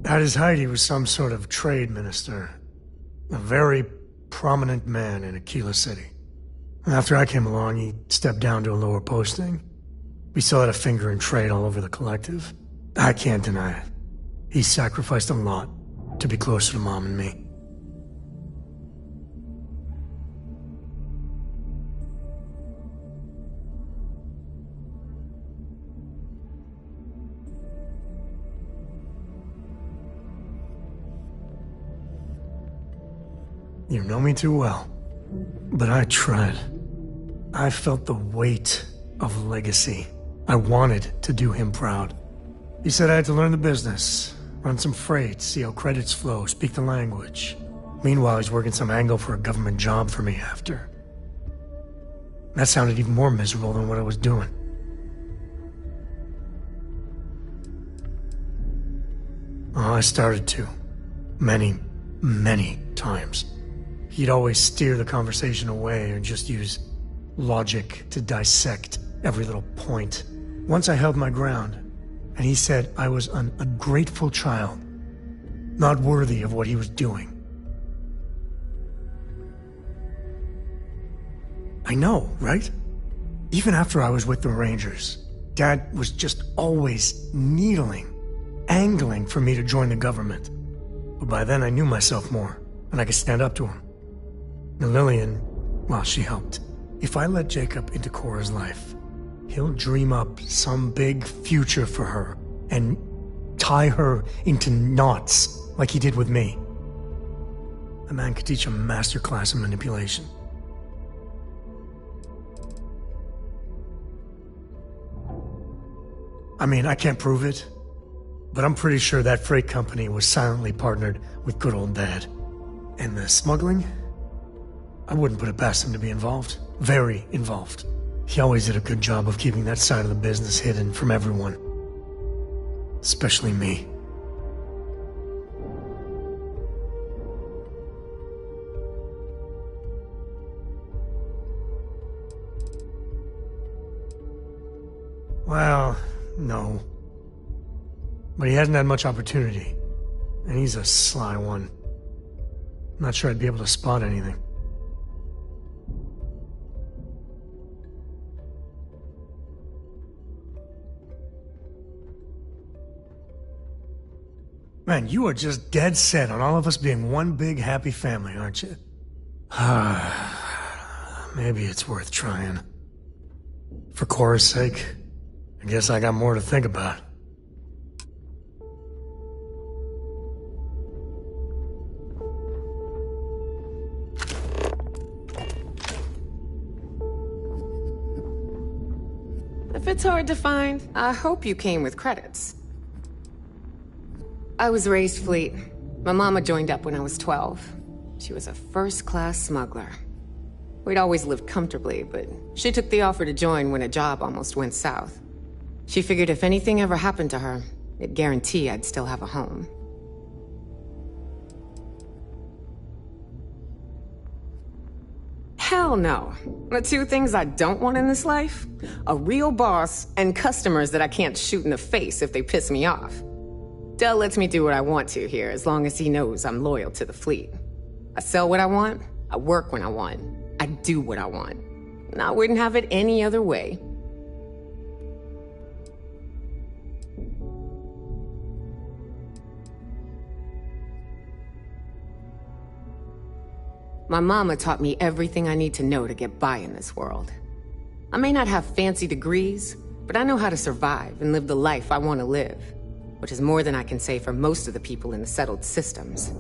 [SPEAKER 7] At his height, he was some sort of trade minister. A very prominent man in Aquila City. After I came along, he stepped down to a lower posting. We still had a finger in trade all over the collective. I can't deny it. He sacrificed a lot to be closer to Mom and me. You know me too well, but I tried. I felt the weight of legacy. I wanted to do him proud. He said I had to learn the business, run some freight, see how credits flow, speak the language. Meanwhile, he's working some angle for a government job for me after. That sounded even more miserable than what I was doing. Oh, I started to. Many, many times. He'd always steer the conversation away or just use logic to dissect every little point. Once I held my ground, and he said I was an ungrateful child, not worthy of what he was doing. I know, right? Even after I was with the Rangers, Dad was just always needling, angling for me to join the government. But by then I knew myself more, and I could stand up to him. And Lillian, well, she helped. If I let Jacob into Cora's life, he'll dream up some big future for her and tie her into knots like he did with me. A man could teach a master class in manipulation. I mean, I can't prove it, but I'm pretty sure that freight company was silently partnered with good old Dad. And the smuggling? I wouldn't put it past him to be involved. Very involved. He always did a good job of keeping that side of the business hidden from everyone. Especially me. Well, no. But he hasn't had much opportunity. And he's a sly one. I'm not sure I'd be able to spot anything. Man, you are just dead set on all of us being one big happy family, aren't you? Maybe it's worth trying. For Cora's sake, I guess I got more to think about.
[SPEAKER 18] If it's hard to find, I hope you came with credits. I was raised fleet. My mama joined up when I was 12. She was a first-class smuggler. We'd always lived comfortably, but she took the offer to join when a job almost went south. She figured if anything ever happened to her, it'd guarantee I'd still have a home. Hell no. The two things I don't want in this life? A real boss and customers that I can't shoot in the face if they piss me off. Del lets me do what I want to here as long as he knows I'm loyal to the fleet. I sell what I want, I work when I want, I do what I want. And I wouldn't have it any other way. My mama taught me everything I need to know to get by in this world. I may not have fancy degrees, but I know how to survive and live the life I want to live, which is more than I can say for most of the people in the settled systems.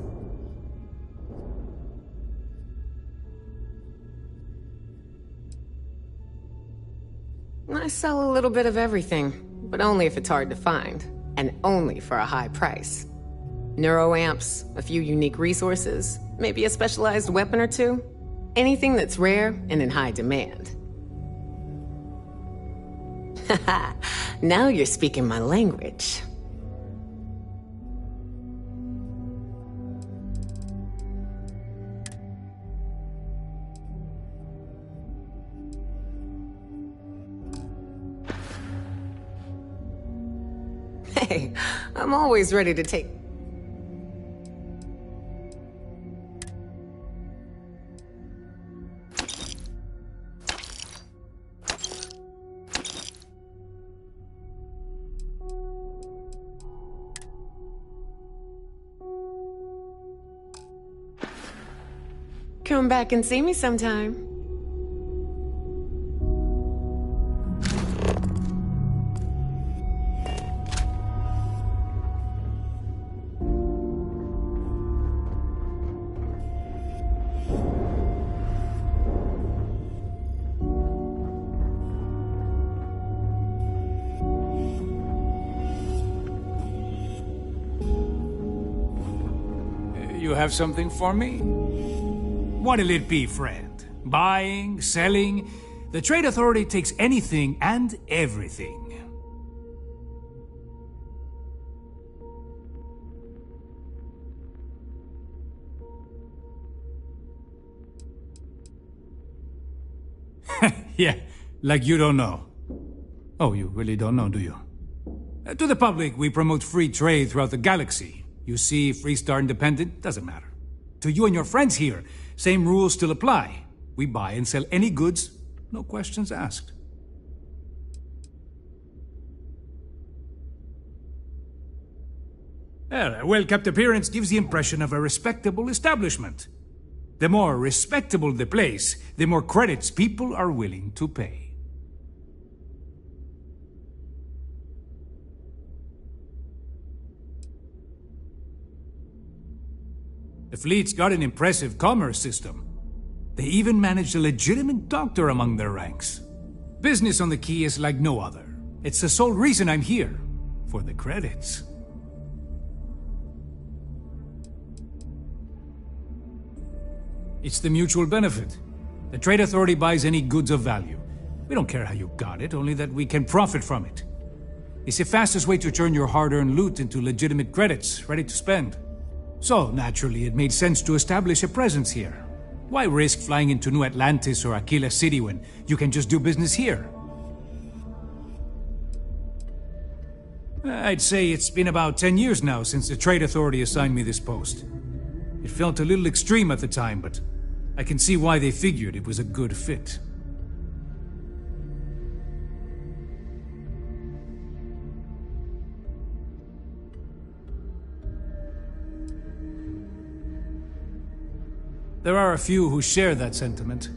[SPEAKER 18] I sell a little bit of everything, but only if it's hard to find, and only for a high price. Neuroamps, a few unique resources, maybe a specialized weapon or two. Anything that's rare and in high demand. Haha, now you're speaking my language. Hey, I'm always ready to take... Come back and see me sometime.
[SPEAKER 19] You have something for me? What'll it be, friend? Buying, selling? The Trade Authority takes anything and everything. Yeah, like you don't know. Oh, you really don't know, do you? To the public, we promote free trade throughout the galaxy. You see, Freestar Independent, doesn't matter. To you and your friends here, same rules still apply. We buy and sell any goods, no questions asked. A well-kept appearance gives the impression of a respectable establishment. The more respectable the place, the more credits people are willing to pay. The fleet's got an impressive commerce system. They even managed a legitimate doctor among their ranks. Business on the Key is like no other. It's the sole reason I'm here, for the credits. It's the mutual benefit. The Trade Authority buys any goods of value. We don't care how you got it, only that we can profit from it. It's the fastest way to turn your hard-earned loot into legitimate credits, ready to spend. So, naturally, it made sense to establish a presence here. Why risk flying into New Atlantis or Aquila City when you can just do business here? I'd say it's been about 10 years now since the Trade Authority assigned me this post. It felt a little extreme at the time, but I can see why they figured it was a good fit. There are a few who share that sentiment.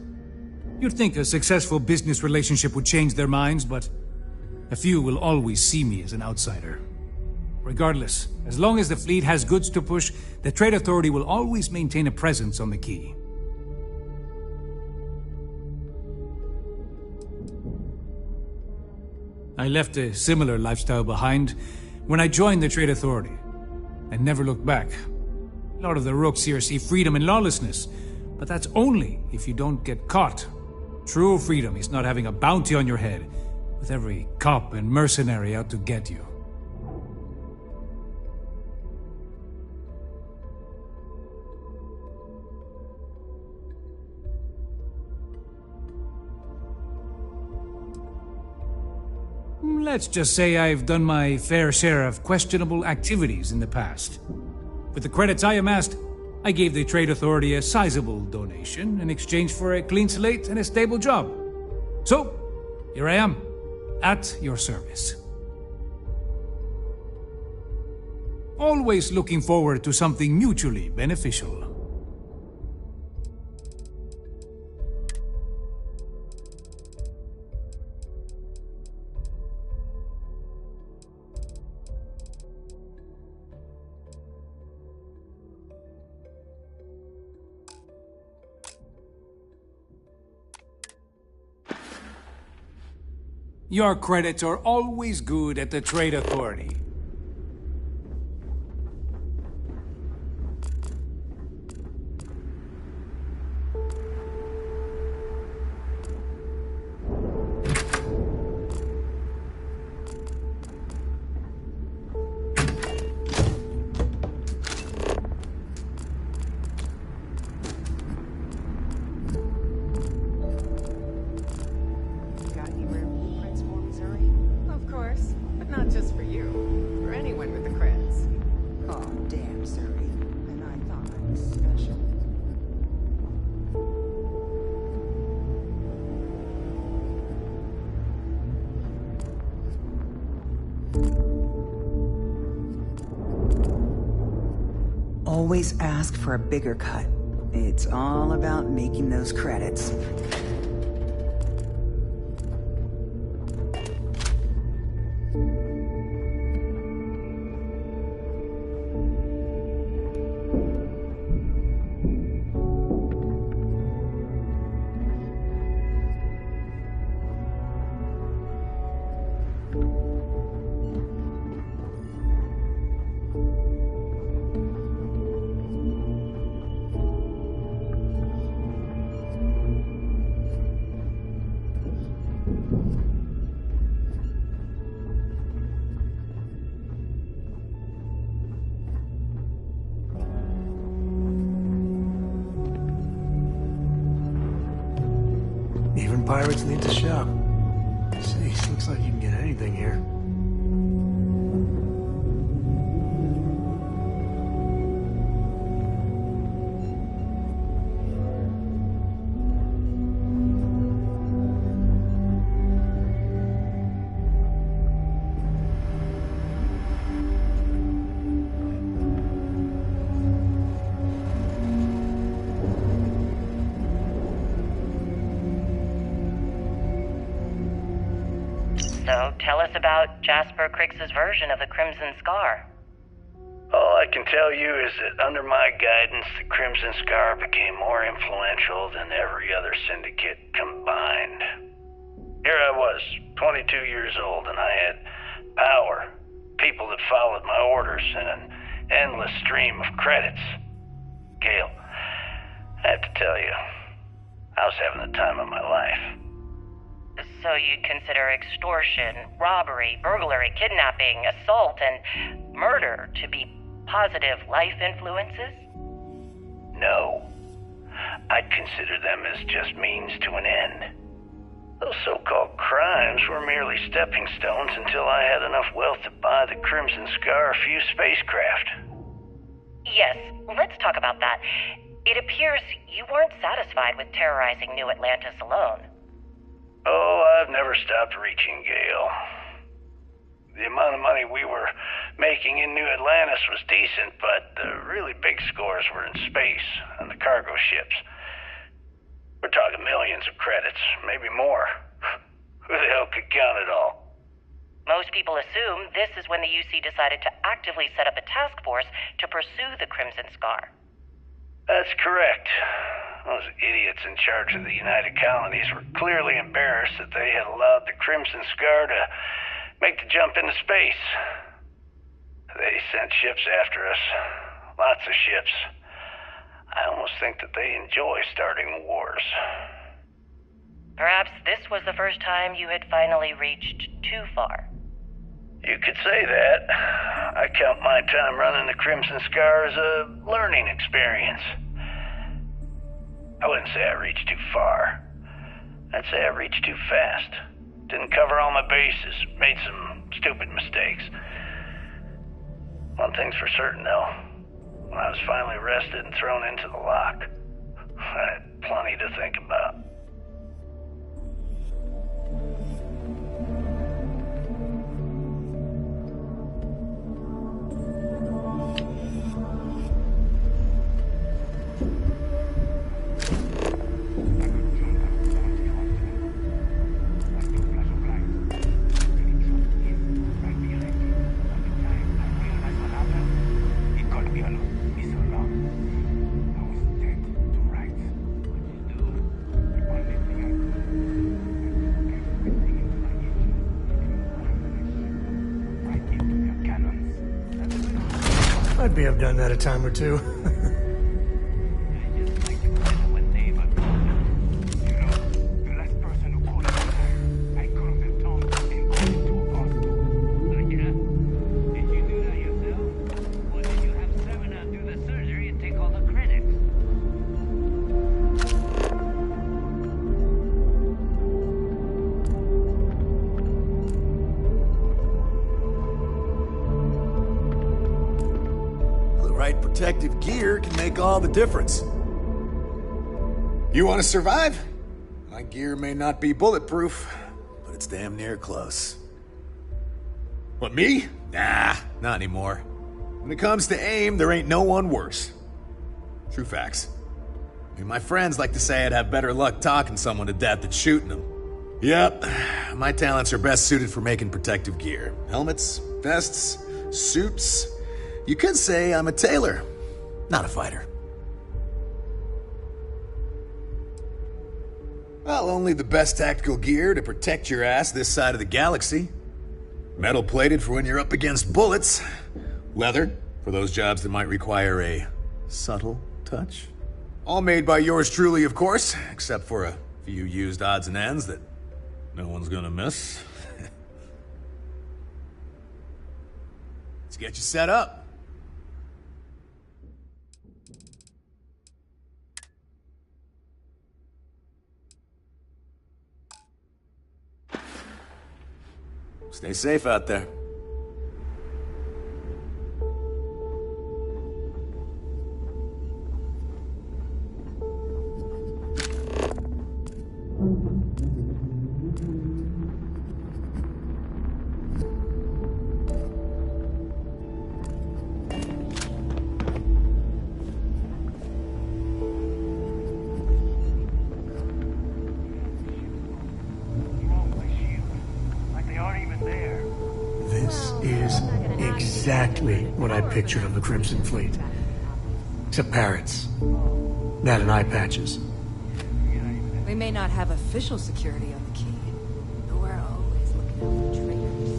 [SPEAKER 19] You'd think a successful business relationship would change their minds, but a few will always see me as an outsider. Regardless, as long as the fleet has goods to push, the Trade Authority will always maintain a presence on the Key. I left a similar lifestyle behind when I joined the Trade Authority. I never looked back. A lot of the rooks here see freedom in lawlessness, but that's only if you don't get caught. True freedom is not having a bounty on your head, with every cop and mercenary out to get you. Let's just say I've done my fair share of questionable activities in the past. With the credits I amassed, I gave the Trade Authority a sizable donation in exchange for a clean slate and a stable job. So, here I am, at your service. Always looking forward to something mutually beneficial. Your credits are always good at the Trade Authority.
[SPEAKER 18] Of course, but not just for you. For anyone with the creds.
[SPEAKER 2] Oh, damn, Surrey. And I thought I was special. Always ask for a bigger cut. It's all about making those credits.
[SPEAKER 7] Even pirates need to shop. Jeez, looks like you can get anything here.
[SPEAKER 10] So tell us about Jasper Cricks's version of the Crimson Scar.
[SPEAKER 11] All I can tell you is that under my guidance, the Crimson Scar became more influential than every other syndicate combined. Here I was, 22 years old, and I had power, people that followed my orders, and an endless stream of credits. Gale, I have to tell you, I was having the time of my life.
[SPEAKER 10] So you'd consider extortion, robbery, burglary, kidnapping, assault, and murder to be positive life influences?
[SPEAKER 11] No. I'd consider them as just means to an end. Those so-called crimes were merely stepping stones until I had enough wealth to buy the Crimson Scar a few spacecraft.
[SPEAKER 10] Yes, let's talk about that. It appears you weren't satisfied with terrorizing New Atlantis alone.
[SPEAKER 11] Oh, I've never stopped reaching, Gale. The amount of money we were making in New Atlantis was decent, but the really big scores were in space and the cargo ships. We're talking millions of credits, maybe more. Who the hell could count it all?
[SPEAKER 10] Most people assume this is when the UC decided to actively set up a task force to pursue the Crimson Scar.
[SPEAKER 11] That's correct. Those idiots in charge of the United Colonies were clearly embarrassed that they had allowed the Crimson Scar to make the jump into space. They sent ships after us. Lots of ships. I almost think that they enjoy starting wars.
[SPEAKER 10] Perhaps this was the first time you had finally reached too far.
[SPEAKER 11] You could say that. I count my time running the Crimson Scar as a learning experience. I wouldn't say I reached too far. I'd say I reached too fast. Didn't cover all my bases. Made some stupid mistakes. One thing's for certain, though. When I was finally arrested and thrown into the lock, I had plenty to think about.
[SPEAKER 7] I'd be have done that a time or two.
[SPEAKER 3] Protective gear can make all the difference.
[SPEAKER 20] You want to survive? My gear may not be bulletproof, but it's damn near close. What, me? Nah, not anymore. When it comes to aim, there ain't no one worse. True facts. I mean, my friends like to say I'd have better luck talking someone to death than shooting them. Yep, my talents are best suited for making protective gear. Helmets, vests, suits. You could say I'm a tailor, not a fighter. Well, only the best tactical gear to protect your ass this side of the galaxy. Metal plated for when you're up against bullets. Leather for those jobs that might require a subtle touch. All made by yours truly, of course, except for a few used odds and ends that no one's gonna miss. Let's get you set up. Stay safe out there.
[SPEAKER 7] Exactly what I pictured of the Crimson Fleet. Except parrots. That and eye patches.
[SPEAKER 16] We may not have official security on the key, but we're always looking out for traitors.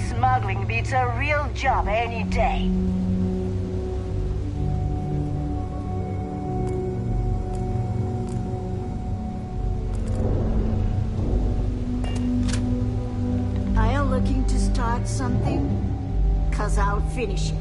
[SPEAKER 9] Smuggling beats a real job any day.
[SPEAKER 15] Are you looking to start something? 'Cause I'll finish it.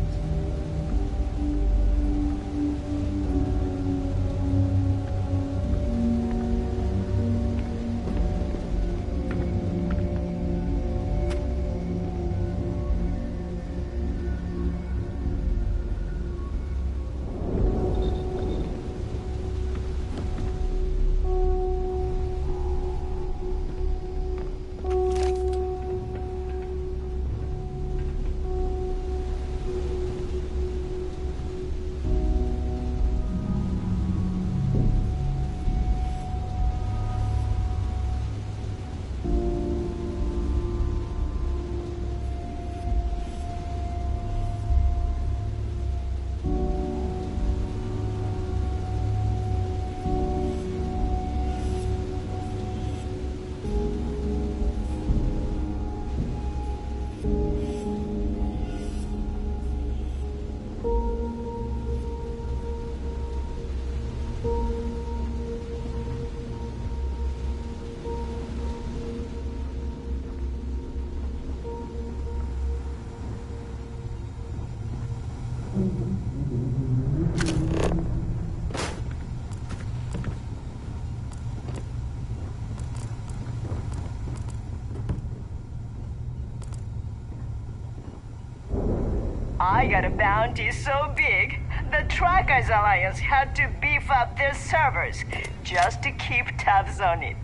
[SPEAKER 9] bounty so big, the Trackers Alliance had to beef up their servers just to keep tabs on it.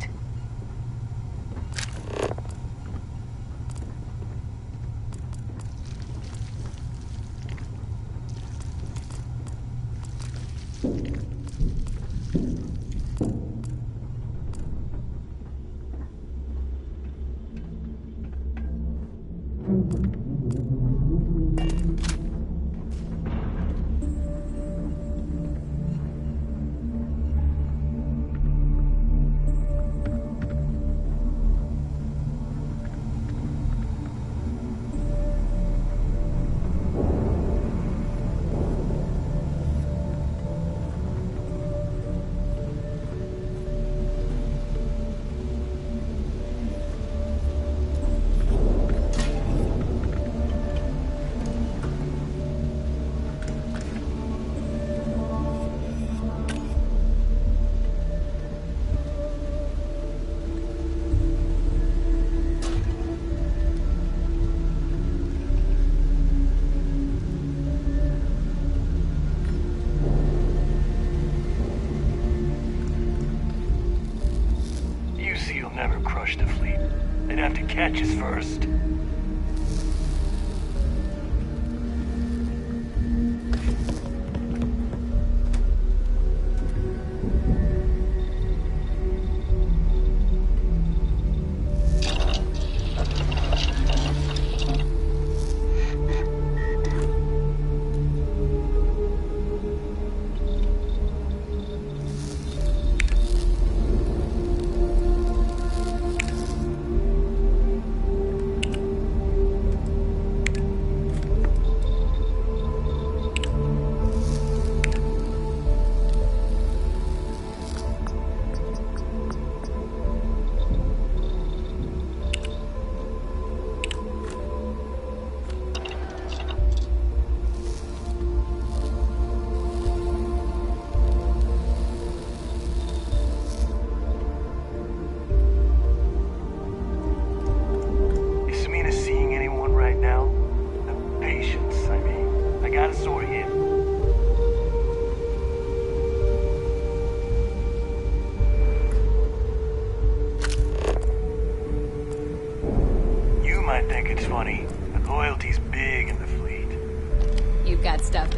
[SPEAKER 11] Never crush the fleet. They'd have to catch us first.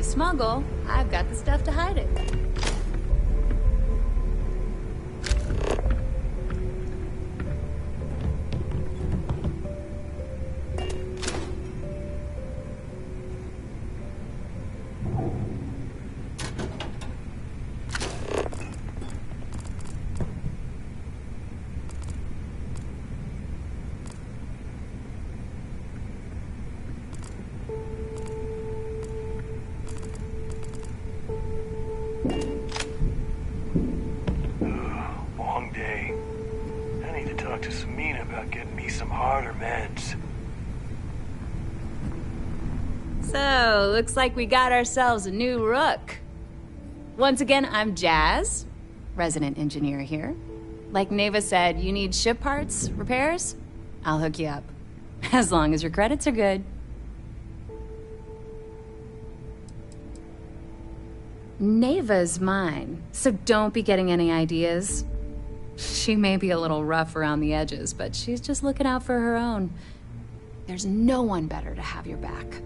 [SPEAKER 2] Smuggle, I've got the stuff to hide it. So, looks like we got ourselves a new rook. Once again, I'm Jazz, resident engineer here. Like Neva said, you need ship parts, repairs? I'll hook you up. As long as your credits are good. Neva's mine, so don't be getting any ideas. She may be a little rough around the edges, but she's just looking out for her own. There's no one better to have your back.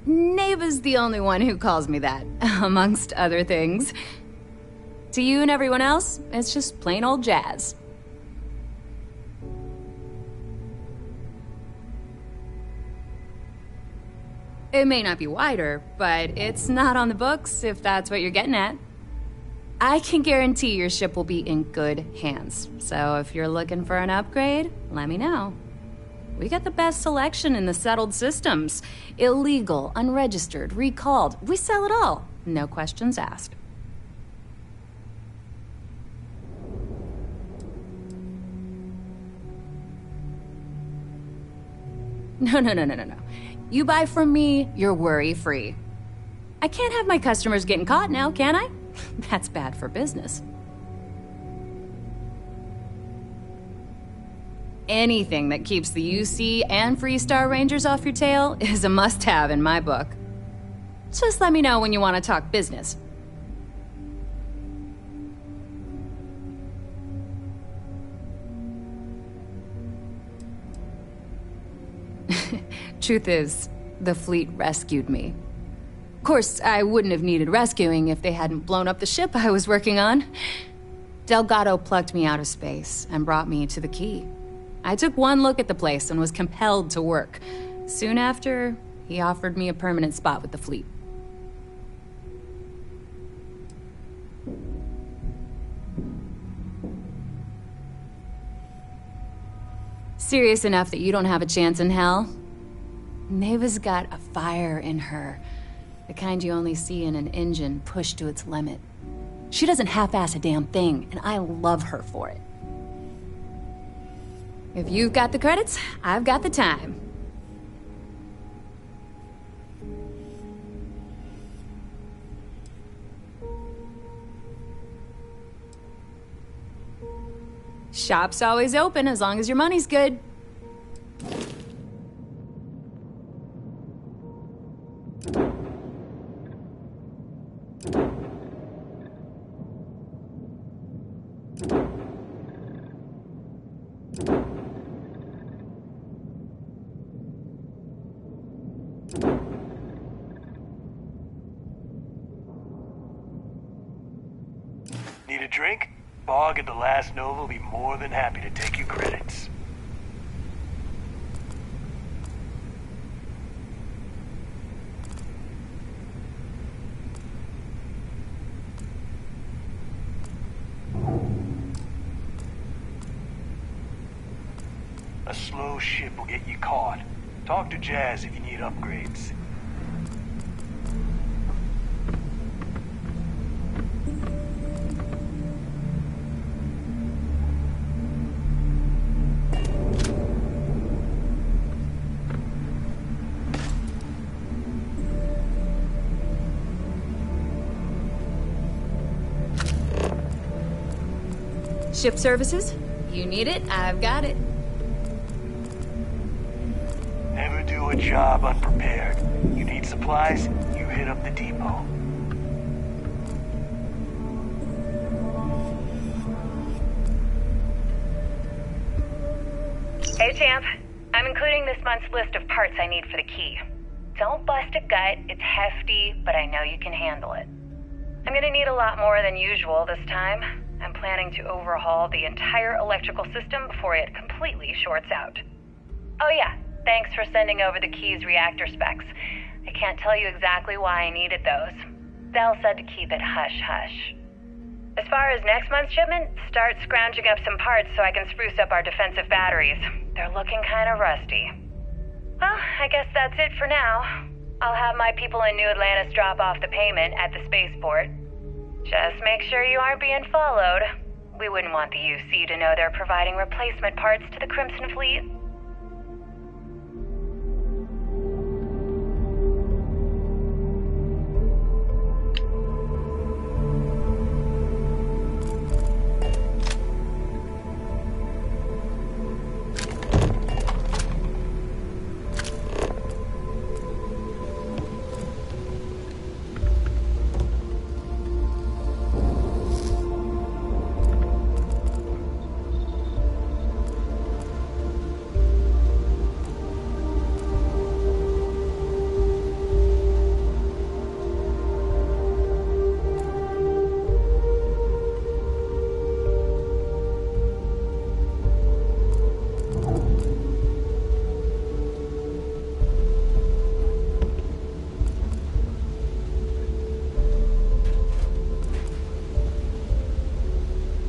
[SPEAKER 2] Neva's the only one who calls me that, amongst other things. To you and everyone else, it's just plain old Jazz. It may not be wider, but it's not on the books, if that's what you're getting at. I can guarantee your ship will be in good hands, so if you're looking for an upgrade, let me know. We got the best selection in the settled systems. Illegal, unregistered, recalled. We sell it all. No questions asked. No. You buy from me, you're worry-free. I can't have my customers getting caught now, can I? That's bad for business. Anything that keeps the UC and Freestar Rangers off your tail is a must-have in my book. Just let me know when you want to talk business. Truth is, the fleet rescued me. Of course, I wouldn't have needed rescuing if they hadn't blown up the ship I was working on. Delgado plucked me out of space and brought me to the Key. I took one look at the place and was compelled to work. Soon after, he offered me a permanent spot with the fleet. Serious enough that you don't have a chance in hell? Neva's got a fire in her. The kind you only see in an engine pushed to its limit. She doesn't half-ass a damn thing, and I love her for it. If you've got the credits, I've got the time. Shop's always open as long as your money's good.
[SPEAKER 3] Need a drink? Bog at the Last Nova will be more than happy to take your credits. A slow ship will get you caught. Talk to Jazz if you need upgrades.
[SPEAKER 2] Ship services? You need it, I've got it.
[SPEAKER 3] Never do a job unprepared. You need supplies, you hit up the depot.
[SPEAKER 10] Hey, champ. I'm including this month's list of parts I need for the key. Don't bust a gut, it's hefty, but I know you can handle it. I'm gonna need a lot more than usual this time. I'm planning to overhaul the entire electrical system before it completely shorts out. Oh yeah, thanks for sending over the key's reactor specs. I can't tell you exactly why I needed those. Bell said to keep it hush-hush. As far as next month's shipment, start scrounging up some parts so I can spruce up our defensive batteries. They're looking kind of rusty. Well, I guess that's it for now. I'll have my people in New Atlantis drop off the payment at the spaceport. Just make sure you aren't being followed. We wouldn't want the UC to know they're providing replacement parts to the Crimson Fleet.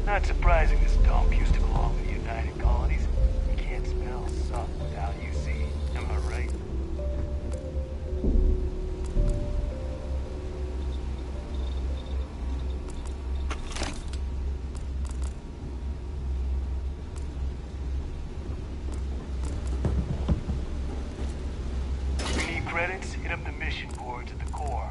[SPEAKER 3] Not surprising this dump used to belong to the United Colonies. You can't spell suck without UC, am I right? If you need credits, hit up the mission boards at the core.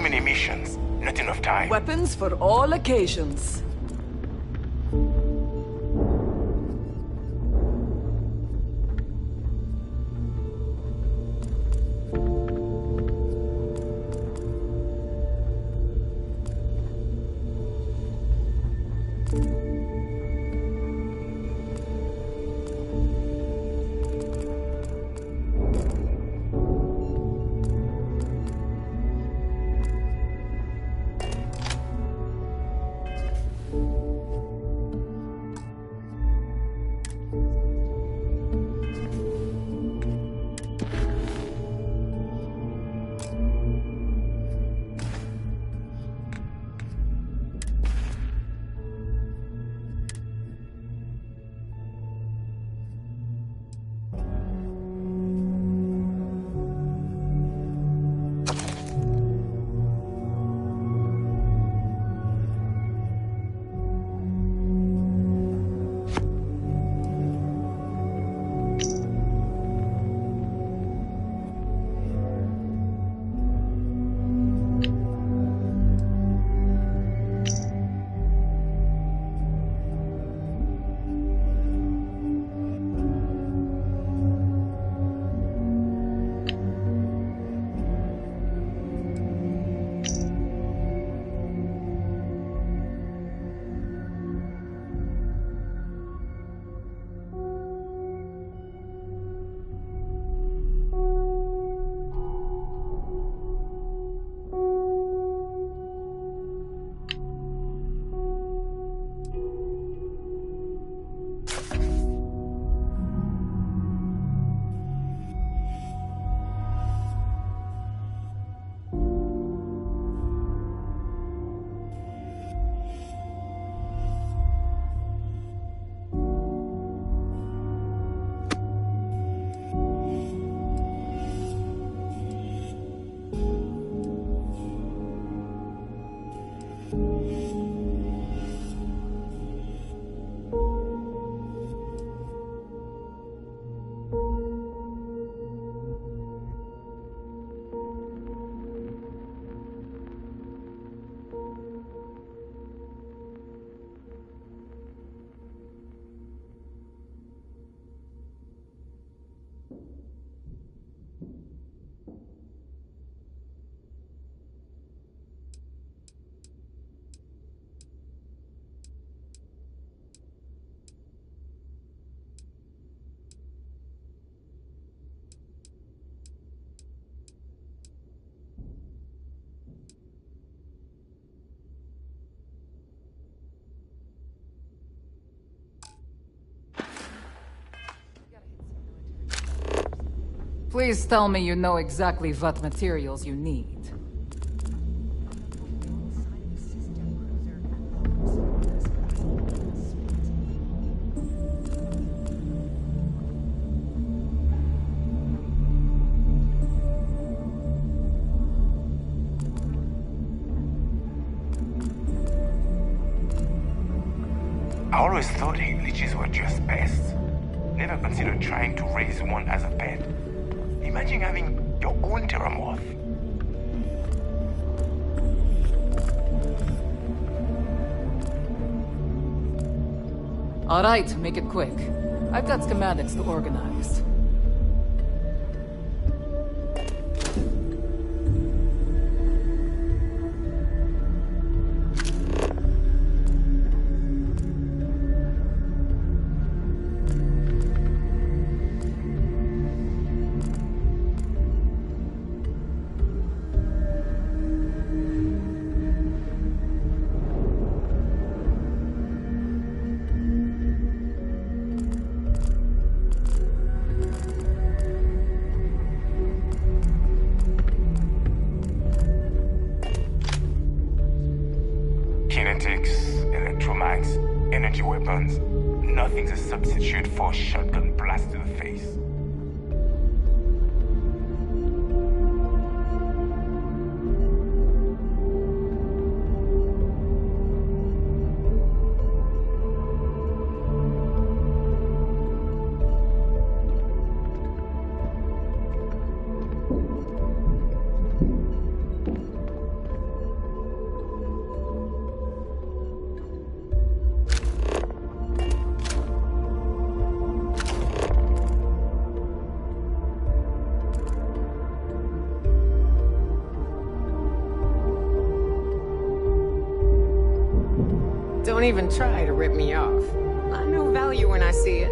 [SPEAKER 13] many missions. Not enough time.
[SPEAKER 16] Weapons for all occasions. Please tell me you know exactly what materials you need.
[SPEAKER 13] I always thought leeches were just pests. Never considered trying to raise one as a pet. Imagine having your own pteromoth.
[SPEAKER 16] All right, make it quick. I've got schematics to organize.
[SPEAKER 13] Kinetics, electromags, energy weapons. Nothing's a substitute for a shotgun blast to the face.
[SPEAKER 18] Don't even try to rip me off. I know value when I see it.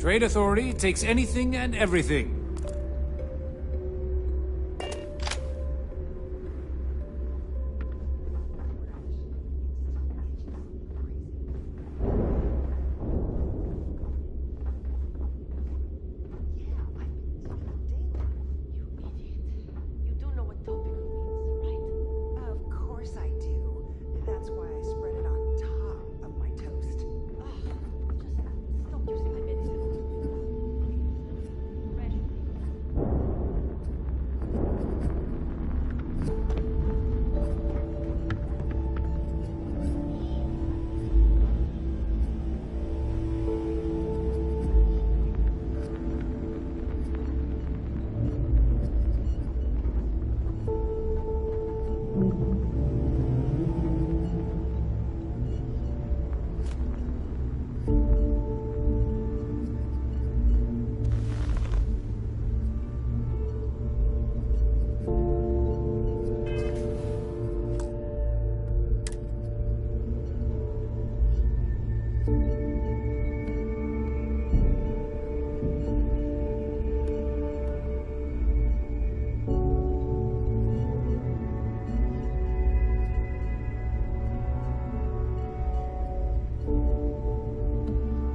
[SPEAKER 19] Trade Authority takes anything and everything.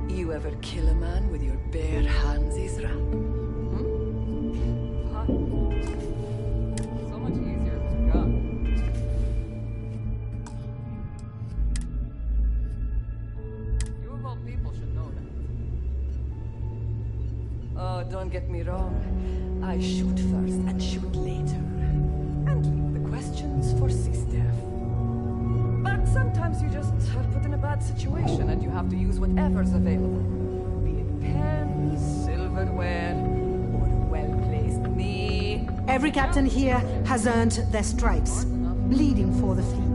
[SPEAKER 16] You ever kill a man with your bare hands, Isra? So much easier with a gun. You of all people should know that. Oh, don't get me wrong. I shoot first and shoot later. And leave the questions for Sister. But sometimes you just are put in a bad situation and you have to use whatever's available. Be it pens, silverware, or a well-placed knee.
[SPEAKER 14] Every captain here has earned their stripes, bleeding for the fleet.